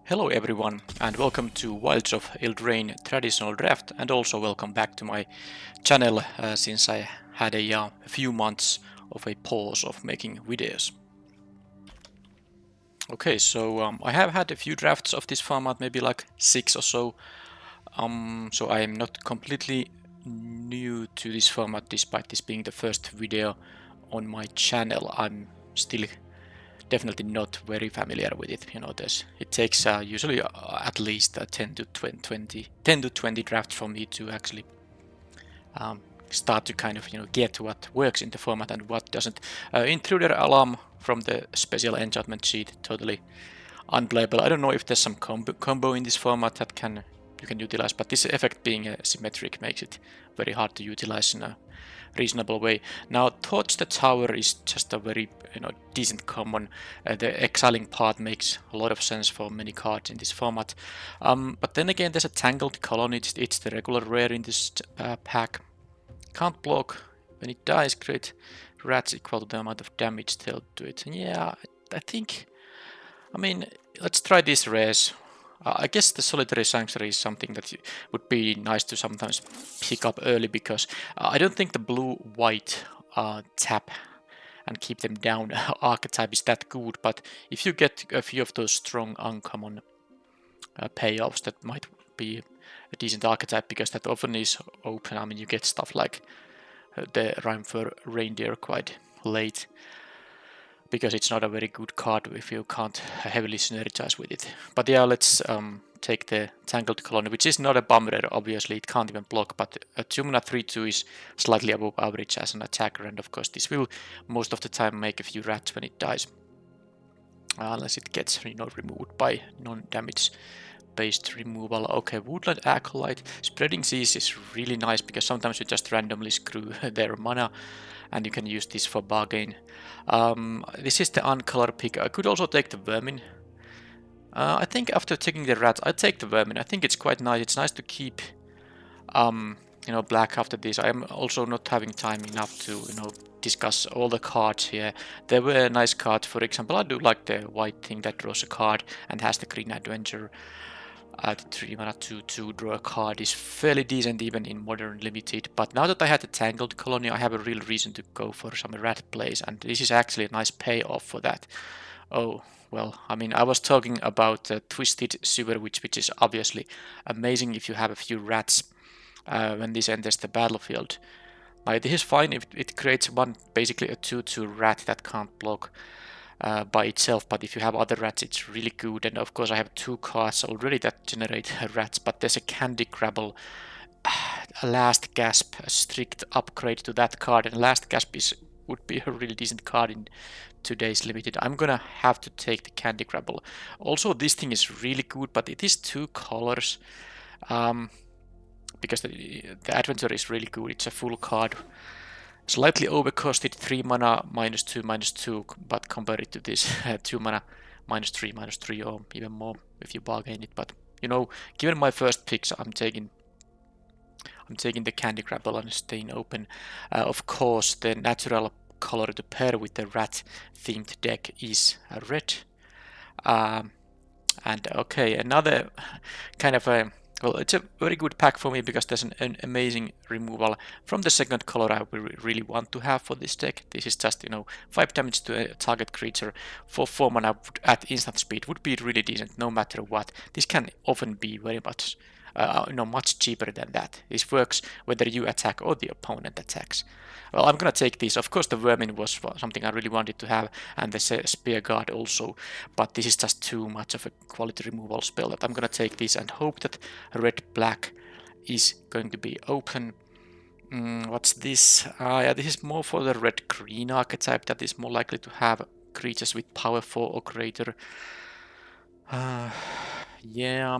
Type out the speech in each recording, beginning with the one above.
Hello everyone and welcome to Wilds of Eldraine traditional draft, and also welcome back to my channel since I had a few months of a pause of making videos. Okay, so I have had a few drafts of this format, maybe like 6 or so. So I am not completely new to this format despite this being the first video on my channel. I'm still definitely not very familiar with it. It takes usually at least 10 to 20 drafts for me to actually start to kind of get what works in the format and what doesn't. Intruder alarm from the special enchantment sheet, totally unplayable. I don't know if there's some combo in this format that you can utilize, but this effect being symmetric makes it very hard to utilize in a reasonable way. Now, Torch the Tower is just a very decent common. The exiling part makes a lot of sense for many cards in this format. But then again, there's a Tangled Colony. It's the regular rare in this pack. Can't block. When it dies, create rats equal to the amount of damage dealt to it. And yeah, I think, let's try these rares. I guess the Solitary Sanctuary is something that would be nice to sometimes pick up early, because I don't think the blue-white tap and keep them down archetype is that good, but if you get a few of those strong uncommon payoffs, that might be a decent archetype, because that often is open. You get stuff like the Rhyme for Reindeer quite late, because it's not a very good card if you can't heavily synergize with it. But yeah, let's take the Tangled Colony, which is not a bomb rare, obviously, it can't even block, but a 2-mana 3/2 is slightly above average as an attacker, and of course this will most of the time make a few rats when it dies. Unless it gets removed by non-damage based removal. Okay, Woodland Acolyte. Spreading Seas is really nice, because sometimes you just randomly screw their mana, and you can use this for bargain. This is the uncolored pick. I could also take the Vermin. I think after taking the Rats, I'd take the Vermin. I think it's quite nice. It's nice to keep black after this. I am also not having time enough to discuss all the cards here. There were nice cards. For example, I do like the white thing that draws a card and has the green adventure. The 3-mana 2/2 draw a card is fairly decent even in modern limited, but now that I had the Tangled Colony, I have a real reason to go for some rat plays, and this is actually a nice payoff for that. Oh, well, I was talking about Twisted Sewer Witch, which is obviously amazing if you have a few rats when this enters the battlefield. Now, this is fine if it creates basically a 2/2 rat that can't block by itself, but if you have other rats, it's really good. And of course, I have 2 cards already that generate rats, but there's a Candy Grabble, a Last Gasp, a strict upgrade to that card, and Last Gasp would be a really decent card in today's limited. I'm gonna have to take the Candy Grabble. Also, this thing is really good, but it is 2 colors, because the adventure is really good. It's a full card. Slightly overcosted 3 mana -2/-2, but compare it to this 2 mana -3/-3, or even more if you bargain it. But given my first picks, I'm taking the Candy Grabble and staying open. Of course, the natural color to pair with the rat themed deck is red. And okay, another kind of a it's a very good pack for me, because there's an amazing removal from the second color I really want to have for this deck. This is just 5 damage to a target creature for 4 mana at instant speed would be really decent no matter what. This can often be very much much cheaper than that. This works whether you attack or the opponent attacks. Well, I'm gonna take this. Of course, the Vermin was something I really wanted to have, and the Spear Guard also, but this is just too much of a quality removal spell that I'm gonna take this and hope that red-black is going to be open. What's this? Yeah, this is more for the red-green archetype that is more likely to have creatures with power 4 or greater. Yeah,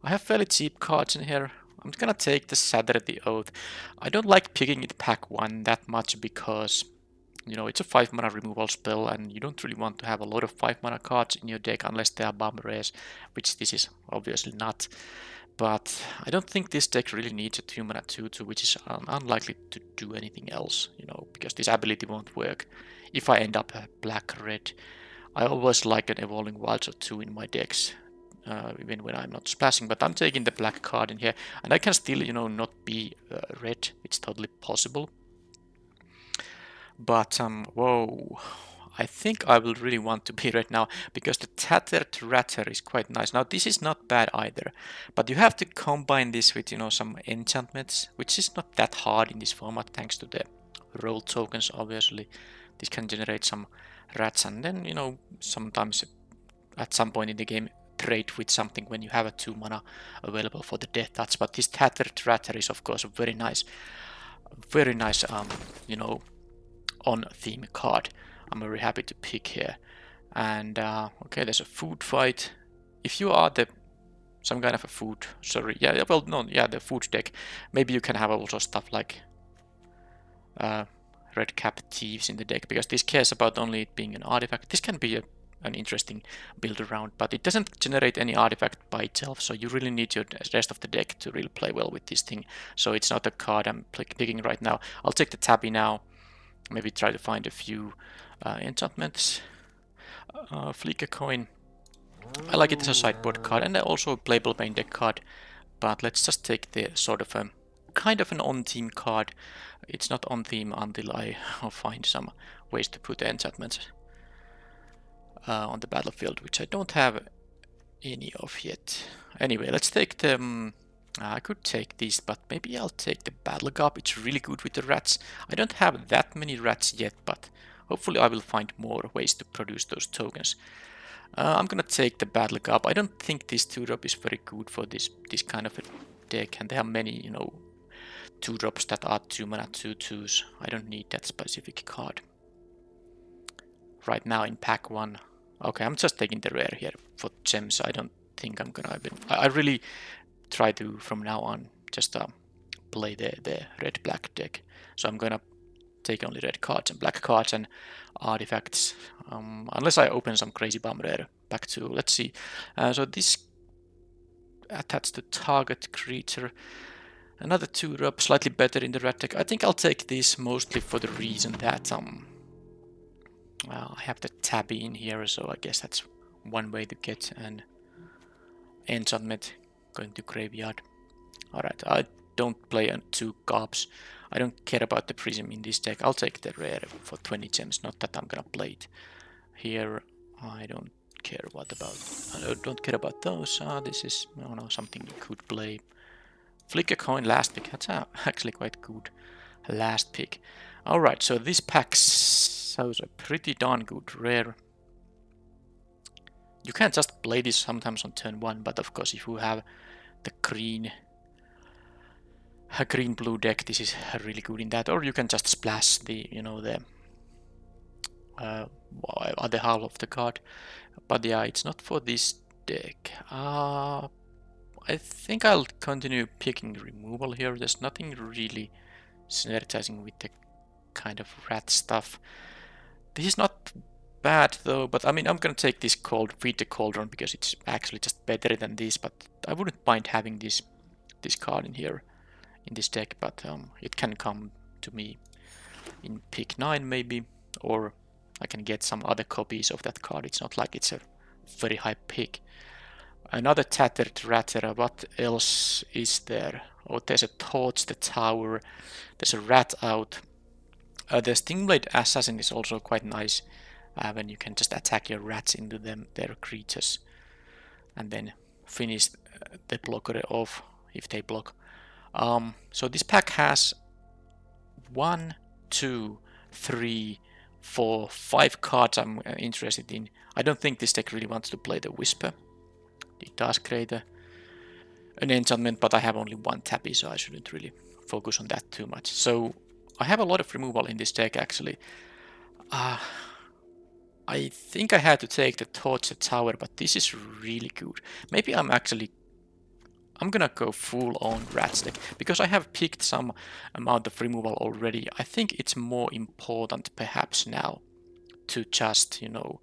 I have fairly cheap cards in here. I'm gonna take the Shatter the Oath. I don't like picking it pack 1 that much, because it's a 5 mana removal spell, and you don't really want to have a lot of 5 mana cards in your deck unless they are bomb rares, which this is obviously not. But I don't think this deck really needs a 2 mana 2/2, which is unlikely to do anything else, because this ability won't work if I end up a black-red I always like an Evolving Wilds of 2 in my decks, even when I'm not splashing, but I'm taking the black card in here, and I can still, you know, not be red. It's totally possible. But, whoa, I think I will really want to be red now, because the Tattered Ratter is quite nice. Now, this is not bad either, but you have to combine this with, you know, some enchantments, which is not that hard in this format, thanks to the roll tokens, obviously. This can generate some rats, and then, you know, sometimes at some point in the game, trade with something when you have a 2 mana available for the Death Touch. But this Tattered Ratter is, of course, a very nice, you know, on theme card. I'm very happy to pick here. And okay, there's a food fight. If you are some kind of a food, sorry, yeah, well, no, yeah, the food deck, maybe you can have also stuff like red cap thieves in the deck, because this cares about only it being an artifact. This can be an interesting build around, but it doesn't generate any artifact by itself, so you really need your rest of the deck to really play well with this thing. So it's not a card I'm picking right now. I'll take the tabby now. Maybe try to find a few enchantments. Flick a coin. I like it as a sideboard card, and also a playable main deck card. But let's just take the sort of a kind of an on-theme card. It's not on theme until I find some ways to put enchantments on the battlefield, which I don't have any of yet. Anyway, let's take the... I could take this, but maybe I'll take the Battle Gup. It's really good with the rats. I don't have that many rats yet, but hopefully I will find more ways to produce those tokens. I'm gonna take the Battle Gup. I don't think this 2-drop is very good for this kind of a deck, and there are many, you know, 2-drops that are 2 mana 2/2s. I don't need that specific card right now in pack 1. Okay, I'm just taking the rare here for gems. I don't think I'm gonna... I really try to, from now on, just play the red-black deck. So I'm gonna take only red cards and black cards and artifacts, unless I open some crazy bomb rare. Back to, let's see. So this attached to target creature. Another 2-drop, slightly better in the red deck. I think I'll take this mostly for the reason that I have the tabby in here, so I guess that's one way to get an enchantment going to graveyard. Alright, I don't play 2 gobs. I don't care about the prism in this deck. I'll take the rare for 20 gems, not that I'm gonna play it. Here, I don't care I don't care about those. This is, I don't know, something you could play. Flick a coin, last pick. That's actually quite good last pick. Alright, so this pack shows a pretty darn good rare. You can't just play this sometimes on turn 1, but of course if you have the green-blue deck, this is really good in that. Or you can just splash the, you know, the other half of the card. But yeah, it's not for this deck. I think I'll continue picking removal here. There's nothing really synergizing with the kind of rat stuff. This is not bad though, but I mean, I'm gonna take this Feed the Cauldron, because it's actually just better than this, but I wouldn't mind having this card in here in this deck, but it can come to me in pick 9 maybe, or I can get some other copies of that card. It's not like it's a very high pick. Another Tattered Ratter. What else is there? Oh, there's a Torch the Tower. There's a Rat out. The Stingblade Assassin is also quite nice when you can just attack your rats into their creatures and then finish the blocker off if they block. So this pack has 1, 2, 3, 4, 5 cards I'm interested in. I don't think this deck really wants to play the Whisper. It does create an enchantment, but I have only 1 tabby, so I shouldn't really focus on that too much. So I have a lot of removal in this deck actually. I think I had to take the Torch the Tower, but this is really good. Maybe I'm gonna go full on Rats deck, because I have picked some amount of removal already. I think it's more important perhaps now to just, you know,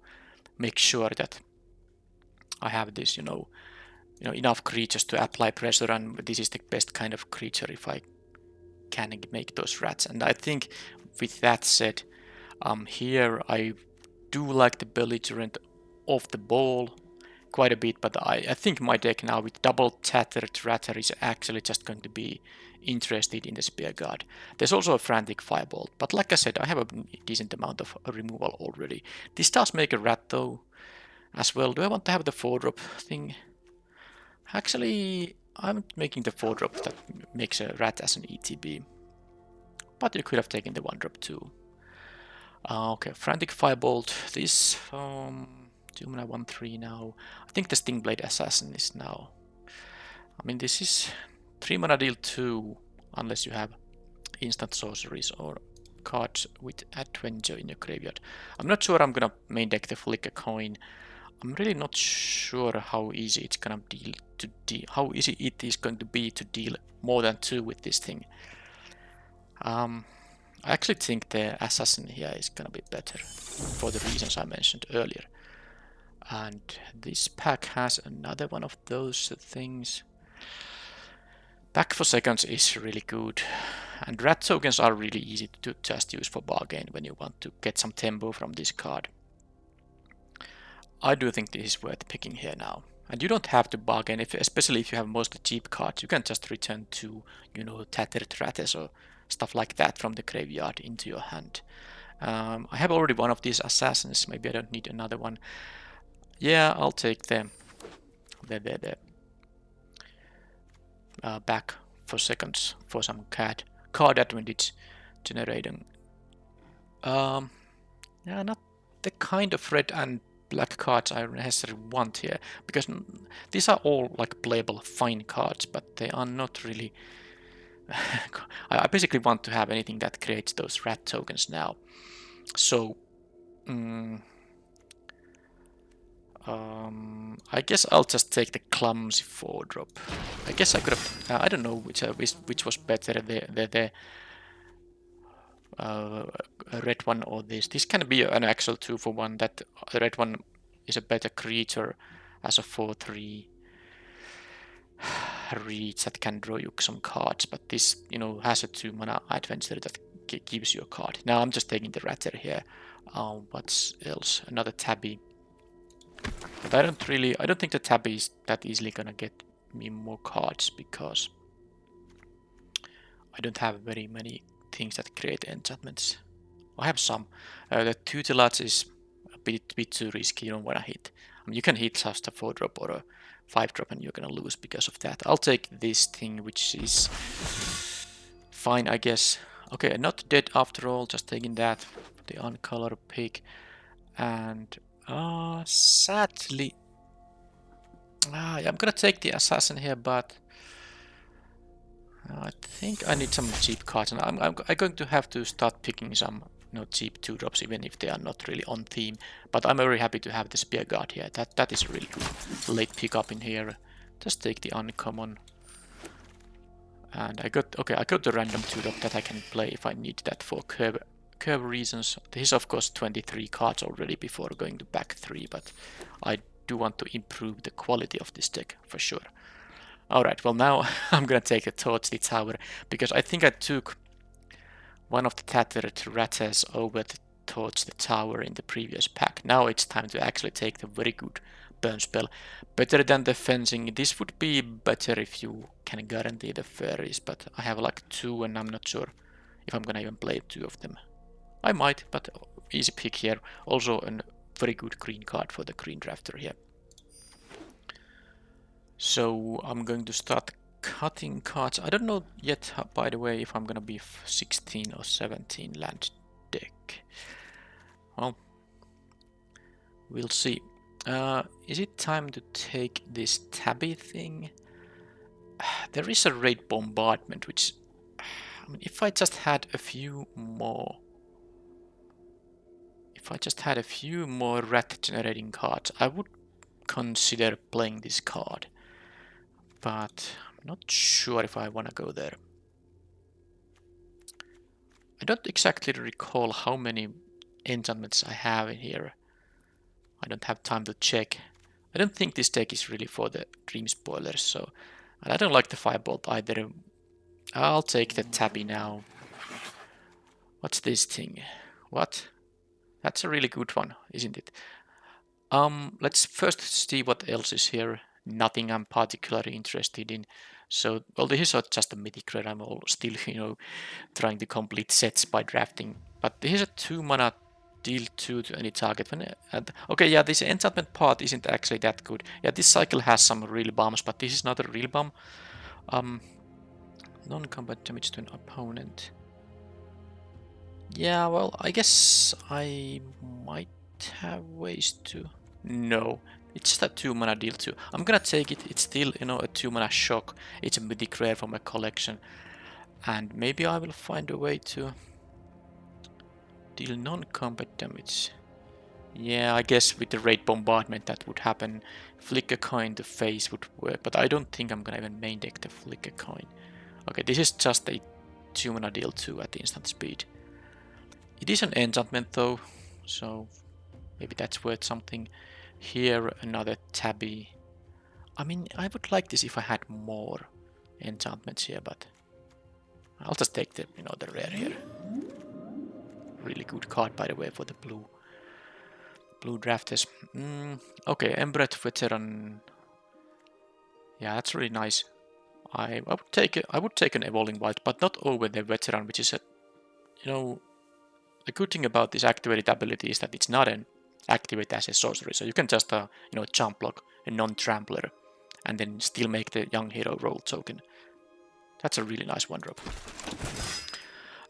make sure that I have this, you know, enough creatures to apply pressure, and this is the best kind of creature if I can make those rats. And I think with that said, here I do like the belligerent off the ball quite a bit, but I think my deck now with double tattered Ratter is actually just going to be interested in the Spear Guard. There's also a Frantic Firebolt, but like I said, I have a decent amount of removal already. This does make a Rat though as well. Do I want to have the 4-drop thing? Actually, I'm making the 4-drop that makes a Rat as an ETB. But you could have taken the 1-drop too. Okay, Frantic Firebolt. This 2 mana 1/3 now. I think the Stingblade Assassin is now. I mean, this is 3 mana deal 2, unless you have instant sorceries or cards with adventure in your graveyard. I'm not sure I'm gonna main deck the Flicker Coin. I'm really not sure how easy it's gonna how easy it is going to be to deal more than 2 with this thing. I actually think the Assassin here is gonna be better for the reasons I mentioned earlier. And this pack has another one of those things. Back for seconds is really good. And rat tokens are really easy to just use for bargain when you want to get some tempo from this card. I do think this is worth picking here now. And you don't have to bargain, especially if you have mostly cheap cards. You can just return to, you know, tattered ratters or stuff like that from the graveyard into your hand. I have already one of these assassins. Maybe I don't need another one. Yeah, I'll take the back for seconds for some card advantage generating. Yeah, not the kind of red and black cards I necessarily want here, because these are all like playable fine cards, but they are not really. I basically want to have anything that creates those rat tokens now. So I guess I'll just take the clumsy 4-drop. I guess I could have. I don't know which was better, the red one or this. This can be an actual 2-for-1. That red one is a better creature as a 4/3 reach that can draw you some cards. But this, you know, has a 2 mana adventure that gives you a card. Now I'm just taking the Ratter here. What else? Another Tabby. But I don't think the Tabby is that easily gonna get me more cards because I don't have very many things that create enchantments. I have some. The Tutelage is a bit too risky. You don't wanna hit. I mean, you can hit just a 4-drop or a 5-drop and you're gonna lose because of that. I'll take this thing, which is fine, I guess. Okay, not dead after all. Just taking that, the uncolored pick, and sadly, yeah, I'm gonna take the assassin here, but I think I need some cheap cards, and I'm going to have to start picking some, you know, cheap 2-drops, even if they are not really on theme. But I'm very happy to have the Spear Guard here. That is really good late pickup in here. Just take the uncommon, and I got the random 2-drop that I can play if I need that for curve reasons. This is of course 23 cards already before going to back 3, but I do want to improve the quality of this deck for sure. Alright, well now I'm gonna take it towards the tower, because I think I took one of the tattered ratters over towards the tower in the previous pack. Now it's time to actually take the very good burn spell. Better than the fencing. This would be better if you can guarantee the fairies, but I have like 2 and I'm not sure if I'm gonna even play 2 of them. I might, but easy pick here. Also a very good green card for the green drafter here. So I'm going to start cutting cards. I don't know yet, by the way, if I'm gonna be 16 or 17 land deck. Well, we'll see. Is it time to take this Tabby thing? There is a raid bombardment, which, I mean, if I just had a few more rat generating cards, I would consider playing this card. But I'm not sure if I want to go there. I don't exactly recall how many enchantments I have in here. I don't have time to check. I don't think this deck is really for the Dream Spoilers, so... And I don't like the Firebolt either. I'll take the Tabby now. What's this thing? What? That's a really good one, isn't it? Let's first see what else is here. Nothing I'm particularly interested in. So, well, this is just a mythic rare. I'm all still, trying to complete sets by drafting. But this is a 2 mana deal 2 to any target. Okay, yeah, this enchantment part isn't actually that good. Yeah, this cycle has some real bombs, but this is not a real bomb. Non-combat damage to an opponent. Yeah, well, I guess I might have ways to... No, it's just a 2 mana deal too. I'm gonna take it. It's still, a 2 mana shock. It's a mythic rare from my collection. And maybe I will find a way to deal non-combat damage. Yeah, I guess with the raid bombardment that would happen. Flicker coin to face would work, but I don't think I'm gonna even main deck the flicker coin. Okay, this is just a 2 mana deal 2 at instant speed. It is an enchantment though, so maybe that's worth something. Here, another tabby. I mean, I would like this if I had more enchantments here, but I'll just take the, the rare here. Really good card, by the way, for the blue drafters. Okay, Embred Veteran. Yeah, that's really nice. I would take an Evolving Wild, but not over the Veteran, which is a, the good thing about this activated ability is that it's not an activate as a sorcery, so you can just jump block a non-trampler and then still make the young hero roll token. That's a really nice one drop.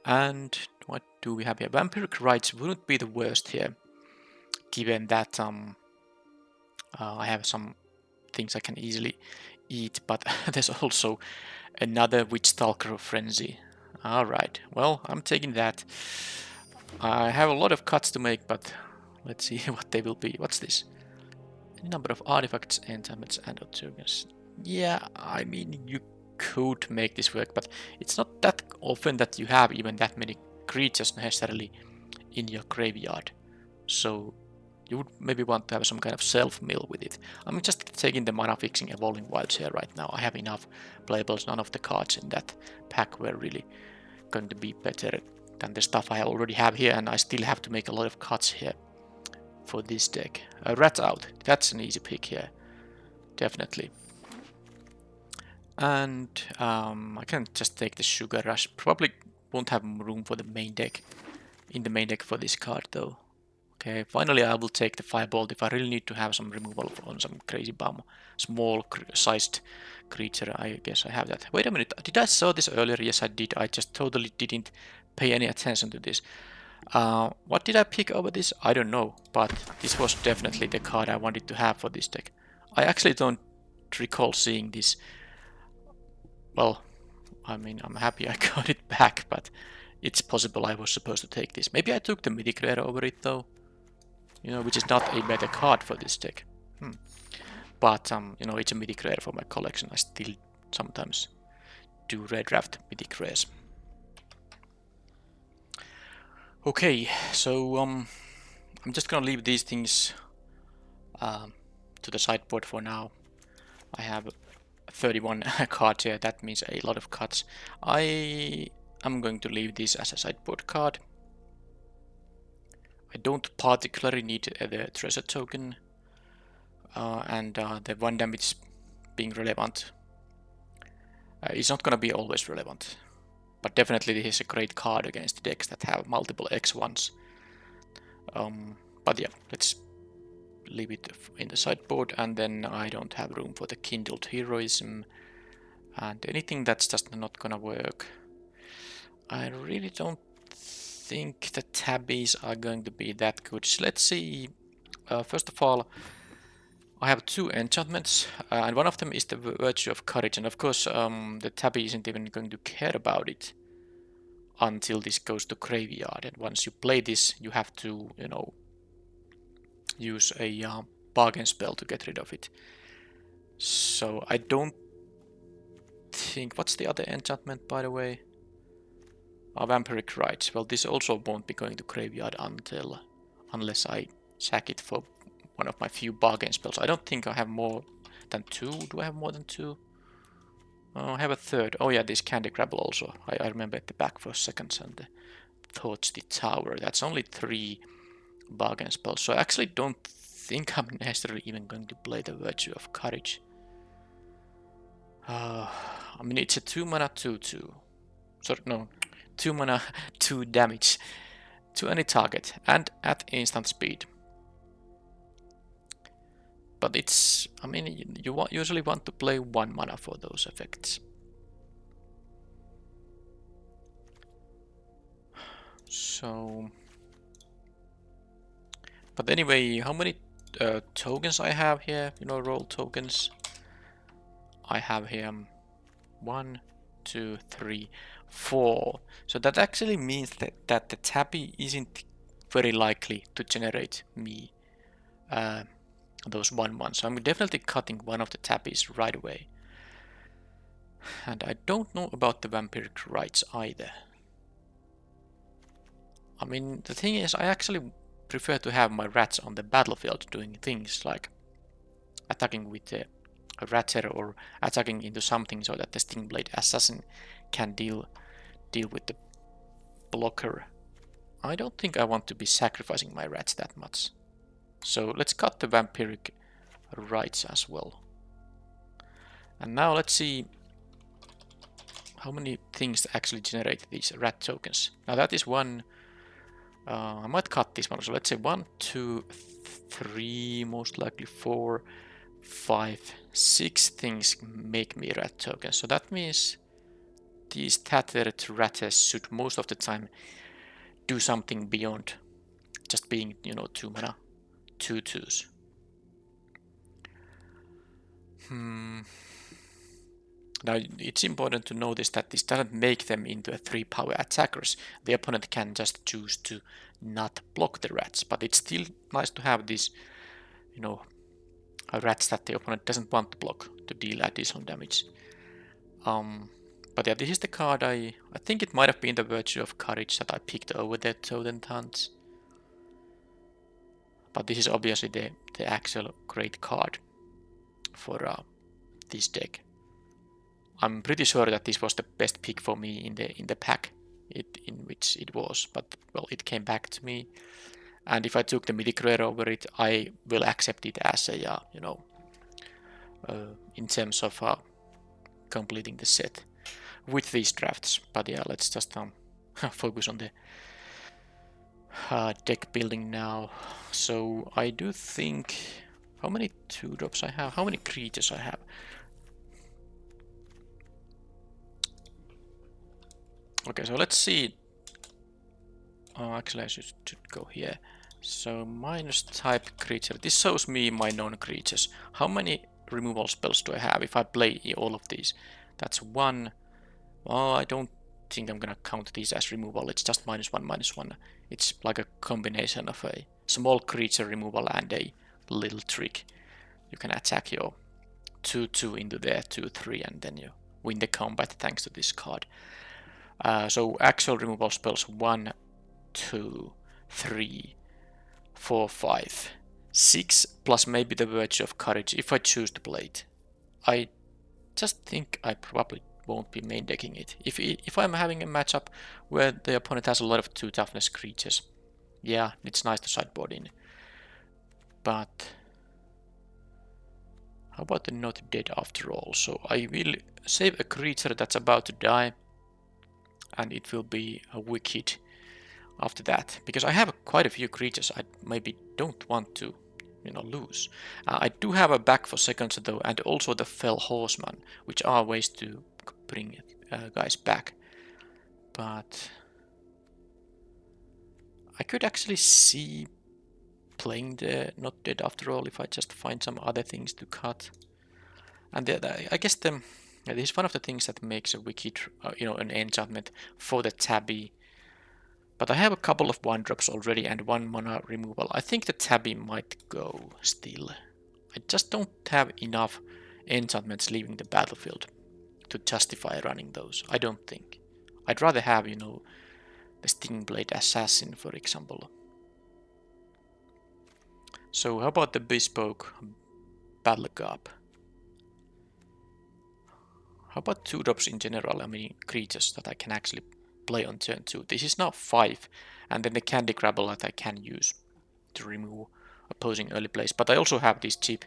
And what do we have here? Vampiric Rites wouldn't be the worst here, given that I have some things I can easily eat, but there's also another Witch Stalker Frenzy. Alright, well, I'm taking that. I have a lot of cuts to make, but let's see what they will be. What's this? Any number of artifacts, enchantments, and tokens. Yeah, I mean, you could make this work, but it's not that often that you have even that many creatures necessarily in your graveyard. So you would maybe want to have some kind of self-mill with it. I'm just taking the mana fixing Evolving Wilds here right now. I have enough playables. None of the cards in that pack were really going to be better than the stuff I already have here, and I still have to make a lot of cuts here for this deck. Rat Out, that's an easy pick here, definitely. And I can just take the Sugar Rush. Probably won't have room for the main deck, in the main deck for this card though. Okay, finally I will take the Firebolt if I really need to have some removal on some crazy bomb. Small sized creature, I guess I have that. Wait a minute, did I saw this earlier? Yes I did, I just totally didn't pay any attention to this. What did I pick over this? I don't know, but this was definitely the card I wanted to have for this deck. I actually don't recall seeing this. Well, I mean, I'm happy I got it back, but it's possible I was supposed to take this. Maybe I took the Mythic Rare over it though, which is not a better card for this deck. But, it's a Mythic Rare for my collection. I still sometimes do redraft Mythic Rares. Okay, so I'm just gonna leave these things to the sideboard for now. I have 31 cards here, that means a lot of cuts. I am going to leave this as a sideboard card. I don't particularly need the treasure token, and the 1 damage being relevant is not gonna be always relevant. But definitely this is a great card against decks that have multiple X1s. But yeah, let's leave it in the sideboard, and then I don't have room for the Kindled Heroism and anything that's just not gonna work. I really don't think the tabbies are going to be that good. So let's see. First of all, I have 2 enchantments, and one of them is the Virtue of Courage, and of course the tabby isn't even going to care about it until this goes to graveyard, and once you play this you have to, use a bargain spell to get rid of it. So I don't think... What's the other enchantment, by the way? Vampiric Rites. Well, this also won't be going to graveyard unless I sack it for one of my few bargain spells. I don't think I have more than 2. Do I have more than 2? Oh, I have a third. Oh yeah, this Candy Grabble also. I remember at the back for seconds, and the Torch the Tower. That's only 3 bargain spell. So I actually don't think I'm necessarily even going to play the Virtue of Courage. I mean, it's a 2 mana 2/2. Sorry, no, 2 mana 2 damage to any target and at instant speed. But it's, I mean, you usually want to play 1 mana for those effects. So, but anyway, how many tokens I have here? You know, roll tokens. I have here 1, 2, 3, 4. So that actually means that the tabby isn't very likely to generate me those 1/1. So I'm definitely cutting one of the tabbies right away. And I don't know about the vampiric rights either. I mean, the thing is, I actually prefer to have my rats on the battlefield doing things like attacking with a ratter or attacking into something so that the Stingblade Assassin can deal with the blocker. I don't think I want to be sacrificing my rats that much. So let's cut the vampiric rights as well. And now let's see how many things actually generate these rat tokens. Now that is one. I might cut this one. So let's say 1, 2, 3, most likely 4, 5, 6 things make me rat tokens. So that means these tattered ratters should most of the time do something beyond just being, you know, 2 mana 2/2s. Now it's important to notice that this doesn't make them into a 3-power attackers. The opponent can just choose to not block the rats, but it's still nice to have these, you know, rats that the opponent doesn't want to block to deal additional damage. But yeah, this is the card I think it might have been the Virtue of Courage that I picked over the Totems. But this is obviously the actual great card for this deck. I'm pretty sure that this was the best pick for me in the pack in which it was, but well, it came back to me. And if I took the Mythic Rare over it, I will accept it as a you know, in terms of completing the set with these drafts. But yeah, let's just focus on the deck building now. So I do think, how many 2-drops I have? How many creatures I have? Okay, so let's see. Actually, I should go here. So minus type creature. This shows me my non-creatures. How many removal spells do I have if I play all of these? That's 1. Well, I don't think I'm gonna count these as removal. It's just -1/-1. It's like a combination of a small creature removal and a little trick. You can attack your 2/2 into there, 2/3, and then you win the combat thanks to this card. So actual removal spells 1, 2, 3, 4, 5, 6, plus maybe the Virtue of Courage if I choose to play it. I just think I probably won't be main decking it. If I'm having a matchup where the opponent has a lot of 2 toughness creatures, yeah, it's nice to sideboard in. But how about the not dead after all? So I will save a creature that's about to die, and it will be a wicked after that, because I have quite a few creatures I maybe don't want to, you know, lose. I do have a back for seconds though, and also the Fell Horseman, which are ways to bring guys back. But I could actually see playing the not dead after all if I just find some other things to cut. And I guess this is one of the things that makes a wicked, you know, an enchantment for the tabby. But I have a couple of 1-drops already and 1 mana removal. I think the tabby might go still. I just don't have enough enchantments leaving the battlefield to justify running those. I don't think. I'd rather have, you know, the Stingblade Assassin, for example. So how about the Bespoke Battleguard? How about 2-drops in general? I mean, creatures that I can actually play on turn 2. This is now 5, and then the Candy Grabble that I can use. to remove opposing early plays. But I also have these cheap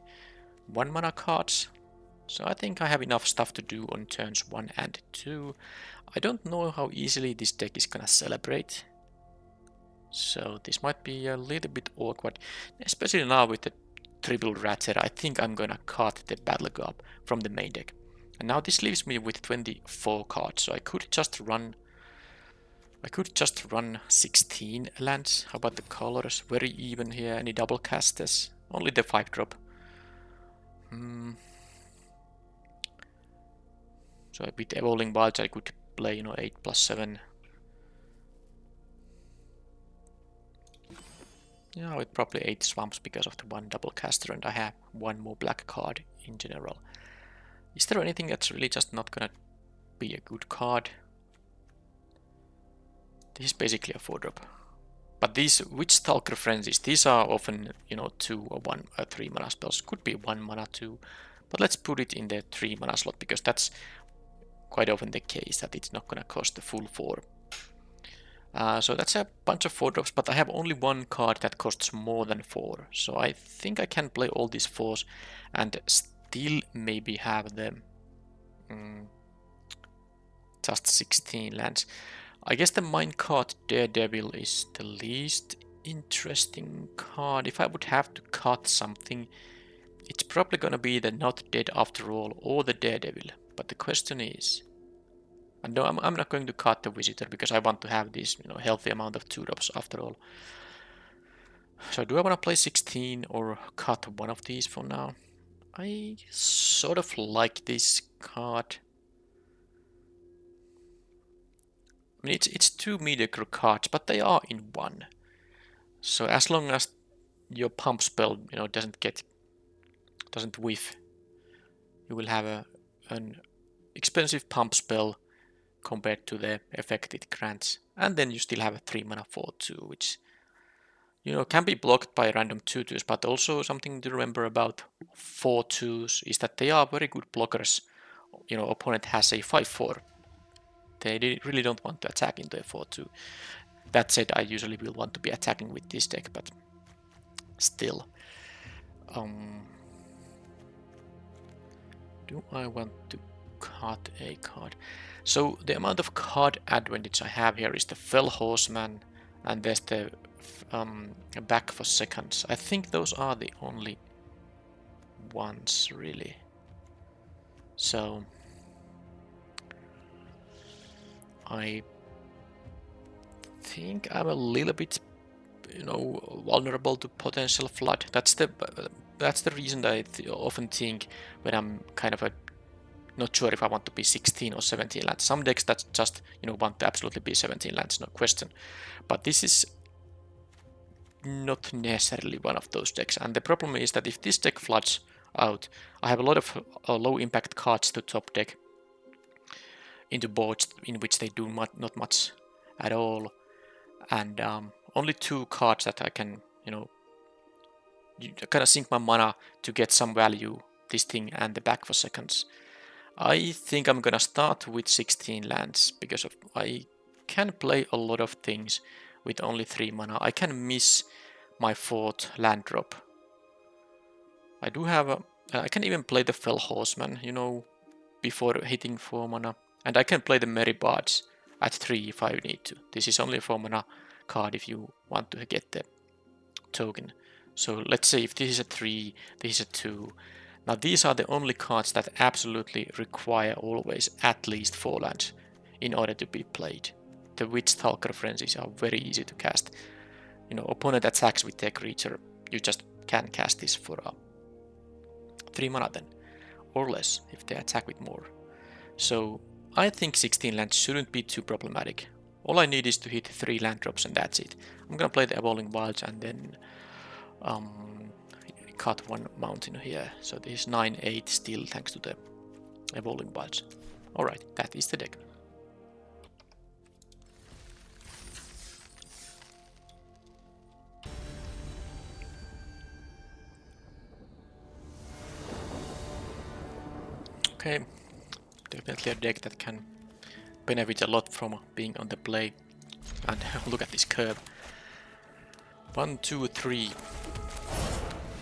1 mana cards, so I think I have enough stuff to do on turns 1 and 2. I don't know how easily this deck is gonna celebrate, so this might be a little bit awkward, especially now with the triple Ratsy. I think I'm gonna cut the Battle Guard from the main deck. And now this leaves me with 24 cards, so I could just run 16 lands. How about the colors? Very even here. Any double casters? Only the 5-drop. So with Evolving Wilds I could play, 8+7. Yeah, with probably 8 swamps because of the 1 double caster, and I have 1 more black card in general. Is there anything that's really just not gonna be a good card? This is basically a 4-drop. But these Witch Stalker Frenzies, these are often, 2 or 1 or 3 mana spells. Could be 1 mana too. But let's put it in the 3 mana slot, because that's quite often the case, that it's not gonna cost the full 4. So that's a bunch of 4-drops, but I have only 1 card that costs more than 4. So I think I can play all these 4s and still maybe have them just 16 lands. I guess the Minecart Daredevil is the least interesting card. If I would have to cut something, it's probably gonna be the Not Dead After All or the Daredevil. But the question is, and no, I'm not going to cut the Visitor because I want to have this, healthy amount of 2-drops after all. So do I want to play 16 or cut one of these for now? I sort of like this card. I mean, it's 2 mediocre cards, but they are in 1. So as long as your pump spell, doesn't whiff, you will have an expensive pump spell compared to the effect it grants. And then you still have a 3 mana 4/2, which can be blocked by random 2/2s, but also something to remember about 4/2s is that they are very good blockers. Opponent has a 5/4. They really don't want to attack into a 4/2. That said, I usually will want to be attacking with this deck, but still. Do I want to cut a card? So the amount of card advantage I have here is the Fell Horseman, and there's the Back for Seconds. I think those are the only ones, really. So I think I'm a little bit, vulnerable to potential flood. That's the reason that I often think when I'm kind of not sure if I want to be 16 or 17 lands. Some decks that just want to absolutely be 17 lands, no question. But this is not necessarily one of those decks. And the problem is that if this deck floods out, I have a lot of low impact cards to top deck into boards in which they do not much at all, and only 2 cards that I can kind of sink my mana to get some value, this thing and the Back for Seconds. I think I'm gonna start with 16 lands because I can play a lot of things with only 3 mana. I can miss my 4th land drop. I do have I can even play the Fell Horseman, before hitting 4 mana. And I can play the Merry Bards at 3 if I need to. This is only a 4 mana card if you want to get the token. So let's say if this is a 3, this is a 2. Now these are the only cards that absolutely require always at least 4 lands in order to be played. The Witch Stalker Frenzies are very easy to cast. Opponent attacks with their creature, you just can cast this for 3 mana then, or less if they attack with more. So I think 16 lands shouldn't be too problematic. All I need is to hit 3 land drops and that's it. I'm gonna play the Evolving Wilds and then cut 1 mountain here. So this is 9/8 still thanks to the Evolving Wilds. Alright, that is the deck. Okay, definitely a deck that can benefit a lot from being on the play. And look at this curve. 1, 2, 3.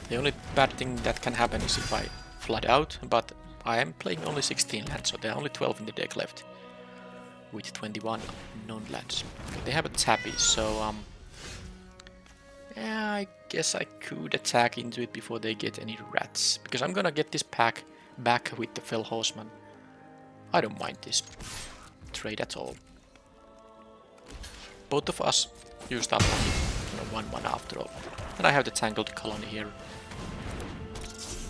The only bad thing that can happen is if I flood out, but I am playing only 16 lands, so there are only 12 in the deck left, with 21 non-lands. They have a tabby, so yeah, I guess I could attack into it before they get any rats, because I'm gonna get this pack back with the Fell Horseman. I don't mind this trade at all. Both of us used up only 1 after all, and I have the Tangled Colony here,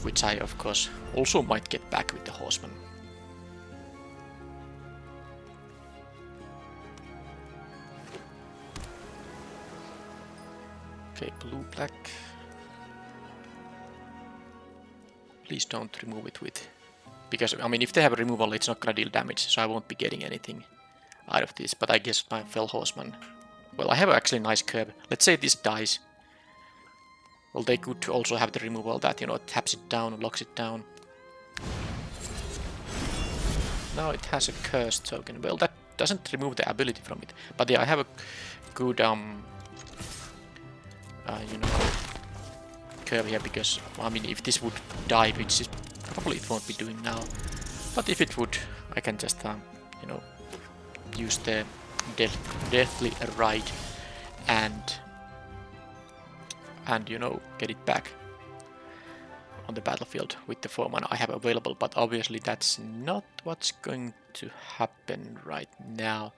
which I of course also might get back with the Horseman. Okay, blue-black. Please don't remove it with... Because, I mean, if they have a removal, it's not gonna deal damage, so I won't be getting anything out of this. But I guess my Fell Horseman... Well, I have actually a nice curve. Let's say this dies. Well, they could also have the removal that, you know, taps it down, locks it down. Now it has a curse token. Well, that doesn't remove the ability from it. But yeah, I have a good, you know, curve here, because, I mean, if this would die, which is probably it won't be doing now, but if it would, I can just, you know, use the Deathly Ride and you know, get it back on the battlefield with the 4 mana I have available. But obviously that's not what's going to happen right now.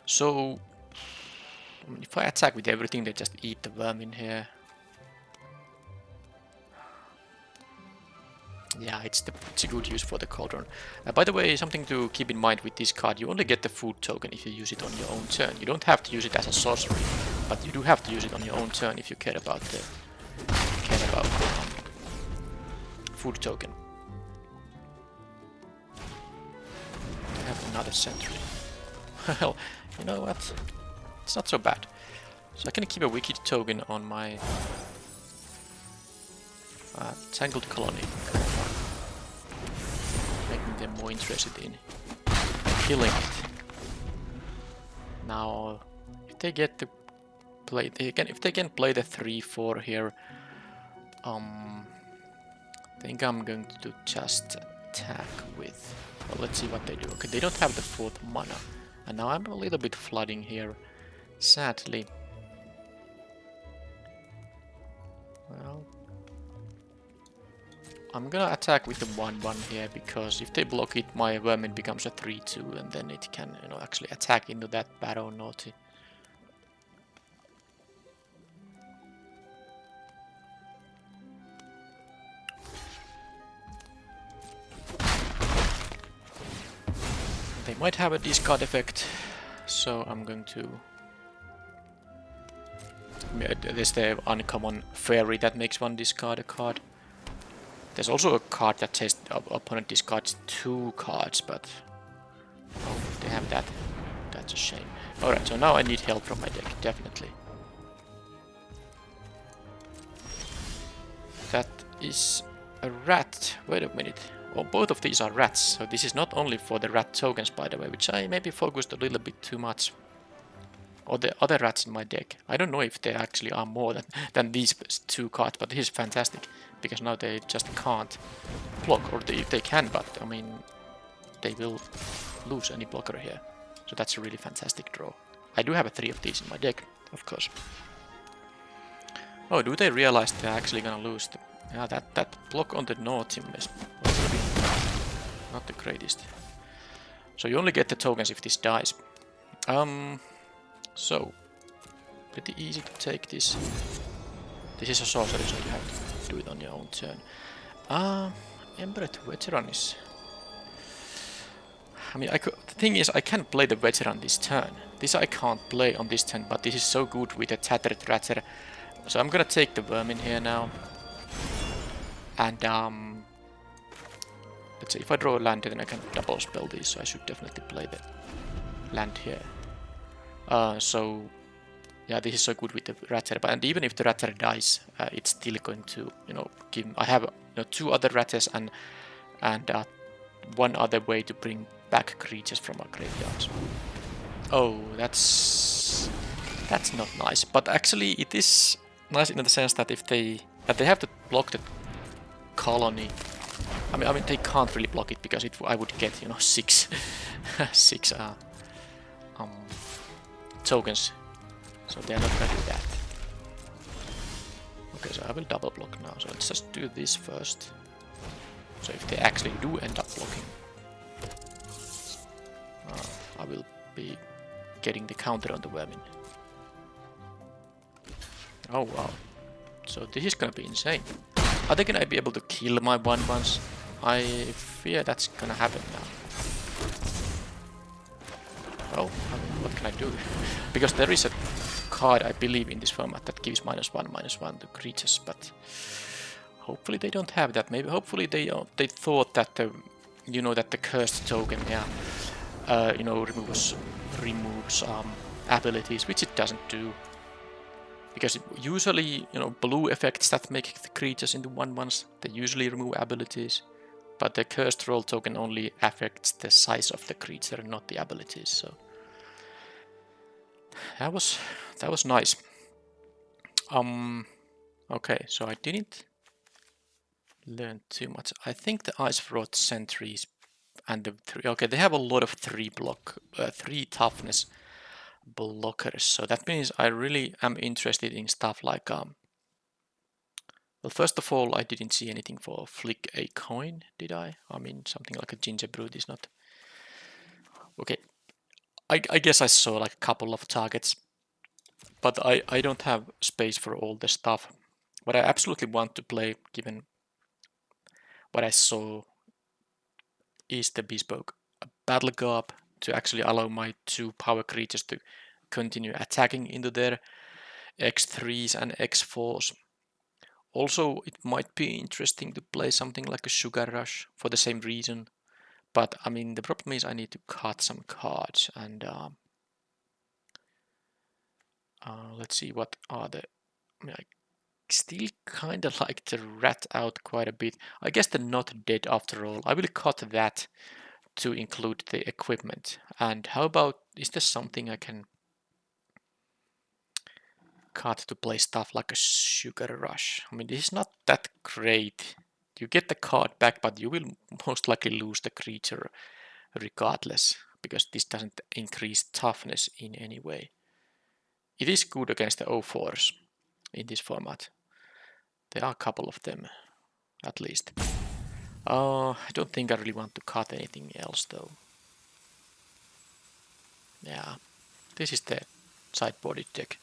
So I mean, if I attack with everything, they just eat the vermin here. Yeah, it's a good use for the Cauldron. By the way, something to keep in mind with this card, you only get the food token if you use it on your own turn. You don't have to use it as a sorcery, but you do have to use it on your own turn if you care about the food token. I have another sentry. Well, you know what? It's not so bad. So I can keep a Wicked token on my Tangled Colony, making them more interested in killing it. Now, if they get to play, if they can play the 3/4 here, I think I'm going to just attack with. Well, let's see what they do. Okay, they don't have the 4th mana, and now I'm a little bit flooding here, sadly. Well, I'm gonna attack with the 1/1 here, because if they block it, my vermin becomes a 3/2, and then it can, you know, actually attack into that Barrow Naughty. They might have a discard effect, so I'm going to... There's the uncommon fairy that makes one discard a card. There's also a card that says opponent discards 2 cards, but oh, they have that. That's a shame. Alright, so now I need help from my deck, definitely. That is a rat. Wait a minute. Well, both of these are rats, so this is not only for the rat tokens, by the way, which I maybe focused a little bit too much. Or the other rats in my deck. I don't know if there actually are more than these 2 cards, but this is fantastic, because now they just can't block, or they can, but I mean, they will lose any blocker here. So that's a really fantastic draw. I do have 3 of these in my deck, of course. Oh, do they realize they're actually gonna lose? Yeah, that block on the Naughty is not the greatest. So you only get the tokens if this dies. So, pretty easy to take this. This is a sorcery, so you have to do it on your own turn. Embered Veteran is... I mean, the thing is, I can play the Veteran this turn. This I can't play on this turn, but this is so good with a Tattered Ratzer. So I'm gonna take the Vermin here now. And, let's say if I draw a land, then I can double spell these, so I should definitely play the land here. So, yeah, this is so good with the Ratzer, and even if the Ratzer dies, it's still going to, you know, give... I have, you know, 2 other Ratzers and 1 other way to bring back creatures from our graveyards. Oh, that's not nice, but actually it is nice in the sense that if they have to block the colony. I mean they can't really block it because I would get, you know, six tokens, so they're not gonna do that. Okay, so I will double block now. So let's just do this first. So if they actually do end up blocking, I will be getting the counter on the vermin. Oh wow. So this is gonna be insane. Are they gonna be able to kill my 1/1s? I fear that's gonna happen now. Well, I mean, what can I do? Because there is a card, I believe, in this format that gives -1/-1 to creatures, but hopefully they don't have that. Maybe, hopefully they thought that the, you know, that the cursed token, yeah, you know, removes abilities, which it doesn't do. Because usually, you know, blue effects that make the creatures into 1/1s, they usually remove abilities. But the cursed roll token only affects the size of the creature, not the abilities. So that was nice. Okay, so I didn't learn too much. I think the Ice Frost sentries and the okay, they have a lot of 3 toughness blockers. So that means I really am interested in stuff like well, first of all, I didn't see anything for flick a coin, did I? I mean, something like a ginger brute is not... Okay, I guess I saw like a couple of targets, but I don't have space for all the stuff. What I absolutely want to play, given what I saw, is the bespoke battle garb to actually allow my 2 power creatures to continue attacking into their X3s and X4s. Also, it might be interesting to play something like a Sugar Rush for the same reason. But, I mean, the problem is I need to cut some cards. And let's see, what are the... I mean, I still kind of like the rat out quite a bit. I guess they're not dead after all. I will cut that to include the equipment. And how about... Is there something I can cut to play stuff like a Sugar Rush? I mean, this is not that great. You get the card back, but you will most likely lose the creature regardless, because this doesn't increase toughness in any way. It is good against the O4s in this format. There are a couple of them, at least. I don't think I really want to cut anything else, though. Yeah, this is the sideboarded deck.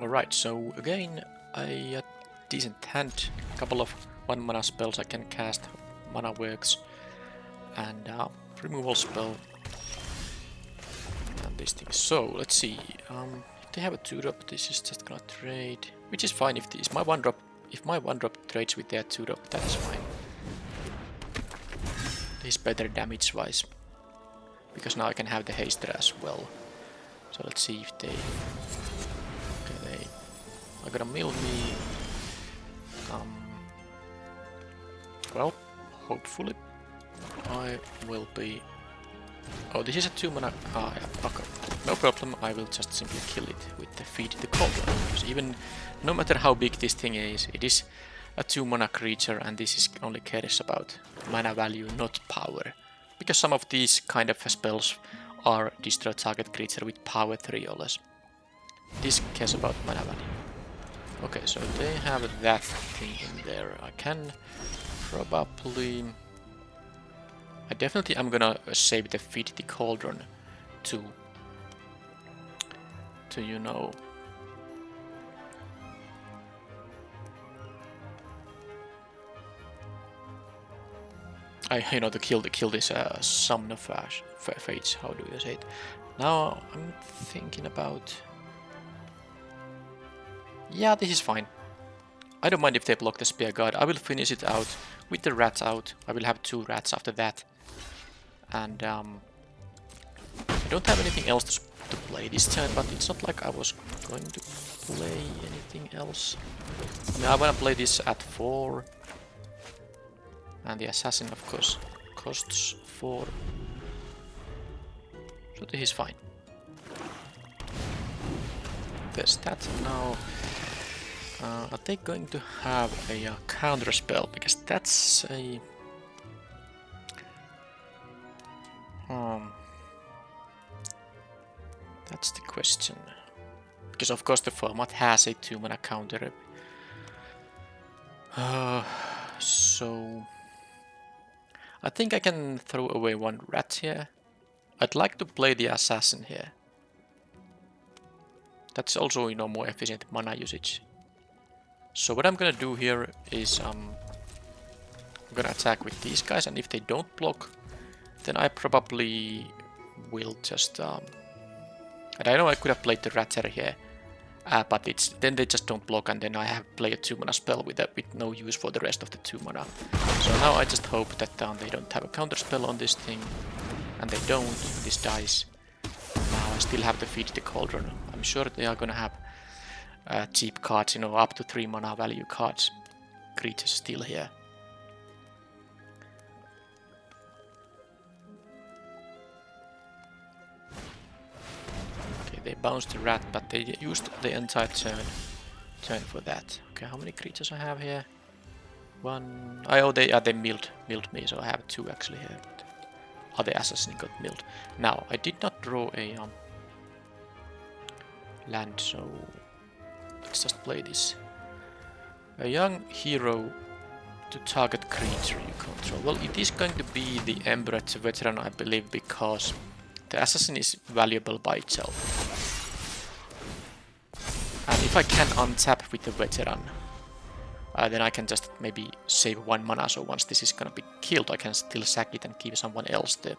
Alright, so again, a decent hand, a couple of 1 mana spells I can cast, mana works, and removal spell, and this thing. So let's see, if they have a 2-drop, this is just gonna trade, which is fine if this my 1-drop. If my 1-drop trades with their 2-drop, that's fine. This is better damage wise, because now I can have the haster as well. So let's see if they... Okay, they are gonna mill me. Well, hopefully I will be... Oh, this is a 2 mana... Ah, yeah, okay. No problem, I will just simply kill it with the Feed the Cauldron. Because even, no matter how big this thing is, it is a 2 mana creature, and this is only cares about mana value, not power. Because some of these kind of spells are destroy target creature with power 3 or less. This cares about mana value. Okay, so they have that thing in there. I can probably... I definitely am gonna save the Feed the Cauldron to you know... You know, to kill this Summon of Fates, how do you say it? Now I'm thinking about... Yeah, this is fine. I don't mind if they block the Spear Guard. I will finish it out with the rats out. I will have 2 rats after that. And I don't have anything else to play this turn, but it's not like I was going to play anything else. I mean, I wanna play this at 4. And the assassin, of course, costs 4. So this is fine. There's that now. Are they going to have a counter spell? Because that's a... that's the question. Because of course the format has a 2-mana counter. So... I think I can throw away 1 rat here. I'd like to play the assassin here. That's also, you know, more efficient mana usage. So what I'm gonna do here is I'm gonna attack with these guys, and if they don't block, then I probably will just and I know I could have played the Ratsy here, but then they just don't block, and then I have played a 2-mana spell with no use for the rest of the 2 mana. So now I just hope that they don't have a counter spell on this thing, and they don't. This dies. Now I still have to feed the cauldron. I'm sure they are gonna have cheap cards, you know, up to 3 mana value cards. Creatures still here. Okay, they bounced the rat, but they used the entire turn for that. Okay, how many creatures I have here? 1. Oh, they milled me, so I have 2 actually here. But other assassin got milled. Now I did not draw a land, so let's just play this. A young hero to target creature you control. Well, it is going to be the Emperor Veteran, I believe, because the assassin is valuable by itself. And if I can untap with the Veteran, then I can just maybe save 1 mana, so once this is gonna be killed, I can still sack it and give someone else the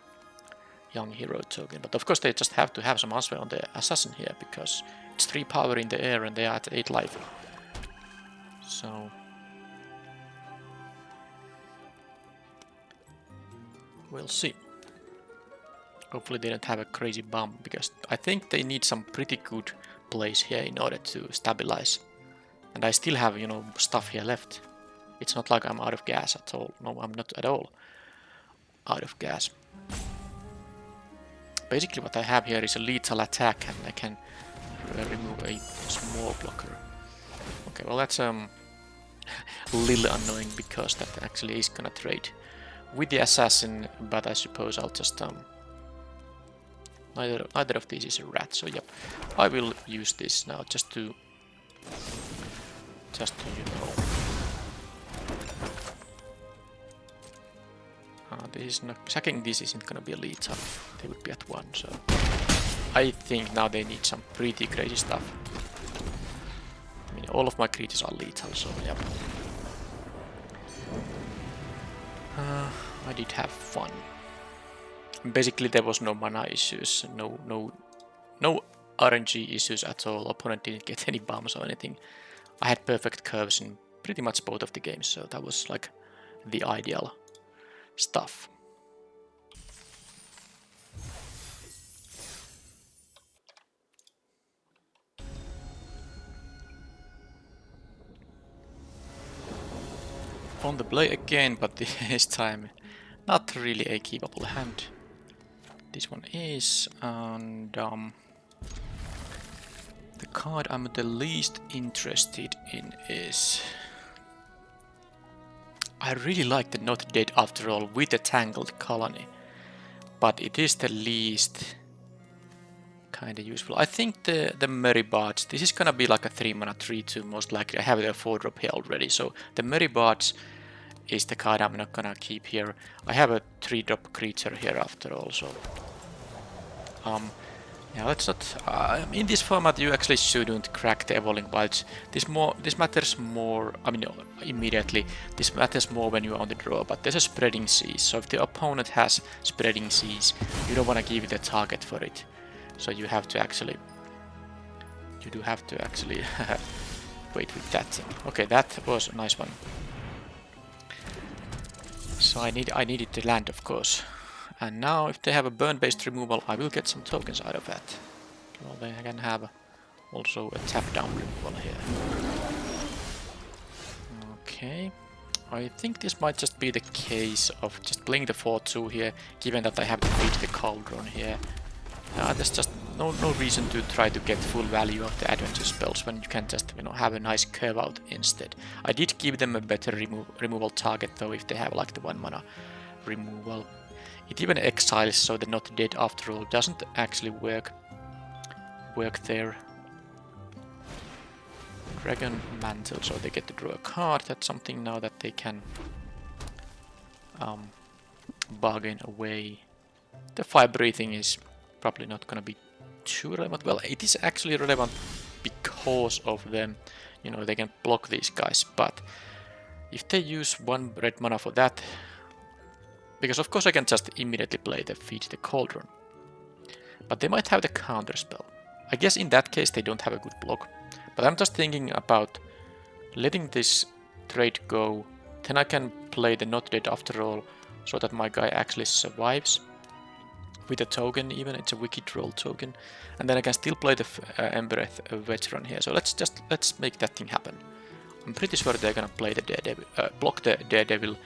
young hero token. But of course they just have to have some answer on the assassin here, because it's 3 power in the air and they are at 8 life. So... we'll see. Hopefully they don't have a crazy bomb, because I think they need some pretty good plays here in order to stabilize. And I still have, you know, stuff here left. It's not like I'm out of gas at all. No, I'm not at all out of gas. Basically what I have here is a lethal attack, and I can remove a small blocker. Okay, well that's a little annoying, because that actually is gonna trade with the assassin, but I suppose I'll just neither of these is a rat, so yep, I will use this now just to you know. This is not sacking. This isn't gonna be a lethal. They would be at 1, so I think now they need some pretty crazy stuff. I mean, all of my creatures are lethal, so yep. I did have fun. Basically, there was no mana issues, no RNG issues at all. Opponent didn't get any bombs or anything. I had perfect curves in pretty much both of the games, so that was like the ideal stuff. On the play again, but this time not really a keepable hand. This one is, and the card I'm the least interested in is... I really like the Not Dead After All with the Tangled Colony, but it is the least kind of useful. I think the Merry Bards, this is gonna be like a 3-mana 3/2 most likely. I have a 4-drop here already, so the Merry Bards is the card I'm not gonna keep here. I have a 3-drop creature here after all, so yeah, let's not. In this format, you actually shouldn't crack the Evolving Wilds. This matters more. I mean, immediately. This matters more when you're on the draw. But there's a Spreading Seas. So if the opponent has Spreading Seas, you don't want to give it a target for it. So you have to actually. You do have to actually wait with that thing. Okay, that was a nice one. So I needed to land, of course, And now if they have a burn-based removal, I will get some tokens out of that. Well, they can have also a tap-down removal here. Okay. I think this might just be the case of just playing the 4-2 here, given that I have to beat the Cauldron here. There's just no reason to try to get full value of the adventure spells when you can just, you know, have a nice curve out instead. I did give them a better removal target though, if they have like the 1 mana removal. It even exiles, so they're not dead after all. Doesn't actually work there. Dragon Mantle, so they get to draw a card. That's something now that they can bargain away. The fire breathing is probably not gonna be too relevant. Well, it is actually relevant because of them. You know, they can block these guys, but if they use 1 red mana for that, because of course I can just immediately play the Feed the Cauldron, but they might have the counter spell. I guess in that case they don't have a good block, but I'm just thinking about letting this trade go, then I can play the Not Dead After All, so that my guy actually survives with a token, even it's a Wicked Roll token, and then I can still play the Embereth Veteran here. So let's make that thing happen. I'm pretty sure they're gonna play the Daredevil, block the Daredevil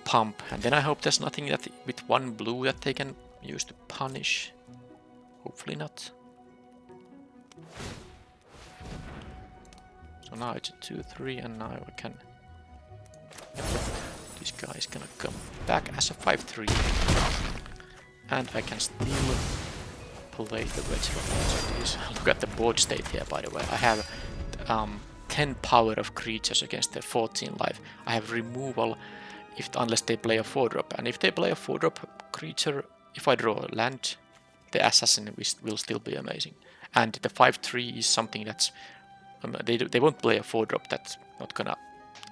pump, and then I hope there's nothing that with 1 blue that they can use to punish. Hopefully not. So now it's a 2-3, and now I can. This guy is gonna come back as a 5-3. And I can still play the Veteran. Look at the board state here, by the way. I have 10 power of creatures against the 14 life. I have removal unless they play a 4-drop. And if they play a 4-drop creature, if I draw a land, the Assassin will still be amazing. And the 5-3 is something that's... they won't play a 4-drop, that's not gonna...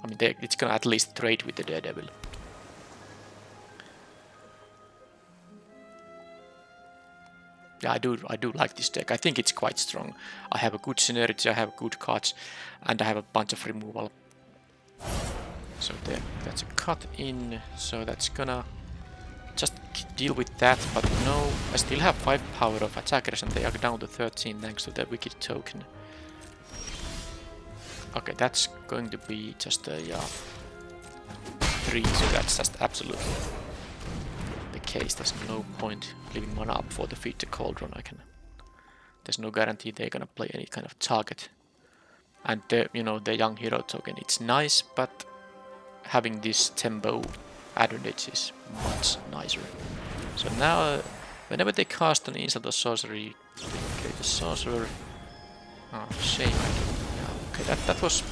I mean, it's gonna at least trade with the Daredevil. Yeah, I do like this deck. I think it's quite strong. I have a good synergy, I have good cards, and I have a bunch of removal. So that's a cut in, so that's gonna just deal with that, but no, I still have 5 power of attackers and they are down to 13 thanks to the Wicked token. Okay, that's going to be just a 3, so that's just absolutely the case. There's no point leaving one up for the Feed the Cauldron. There's no guarantee they're gonna play any kind of target. And the young hero token, it's nice, but having this tempo advantage is much nicer. So now, whenever they cast an instant or sorcery, okay, the sorcerer. Oh, shame. Okay, that was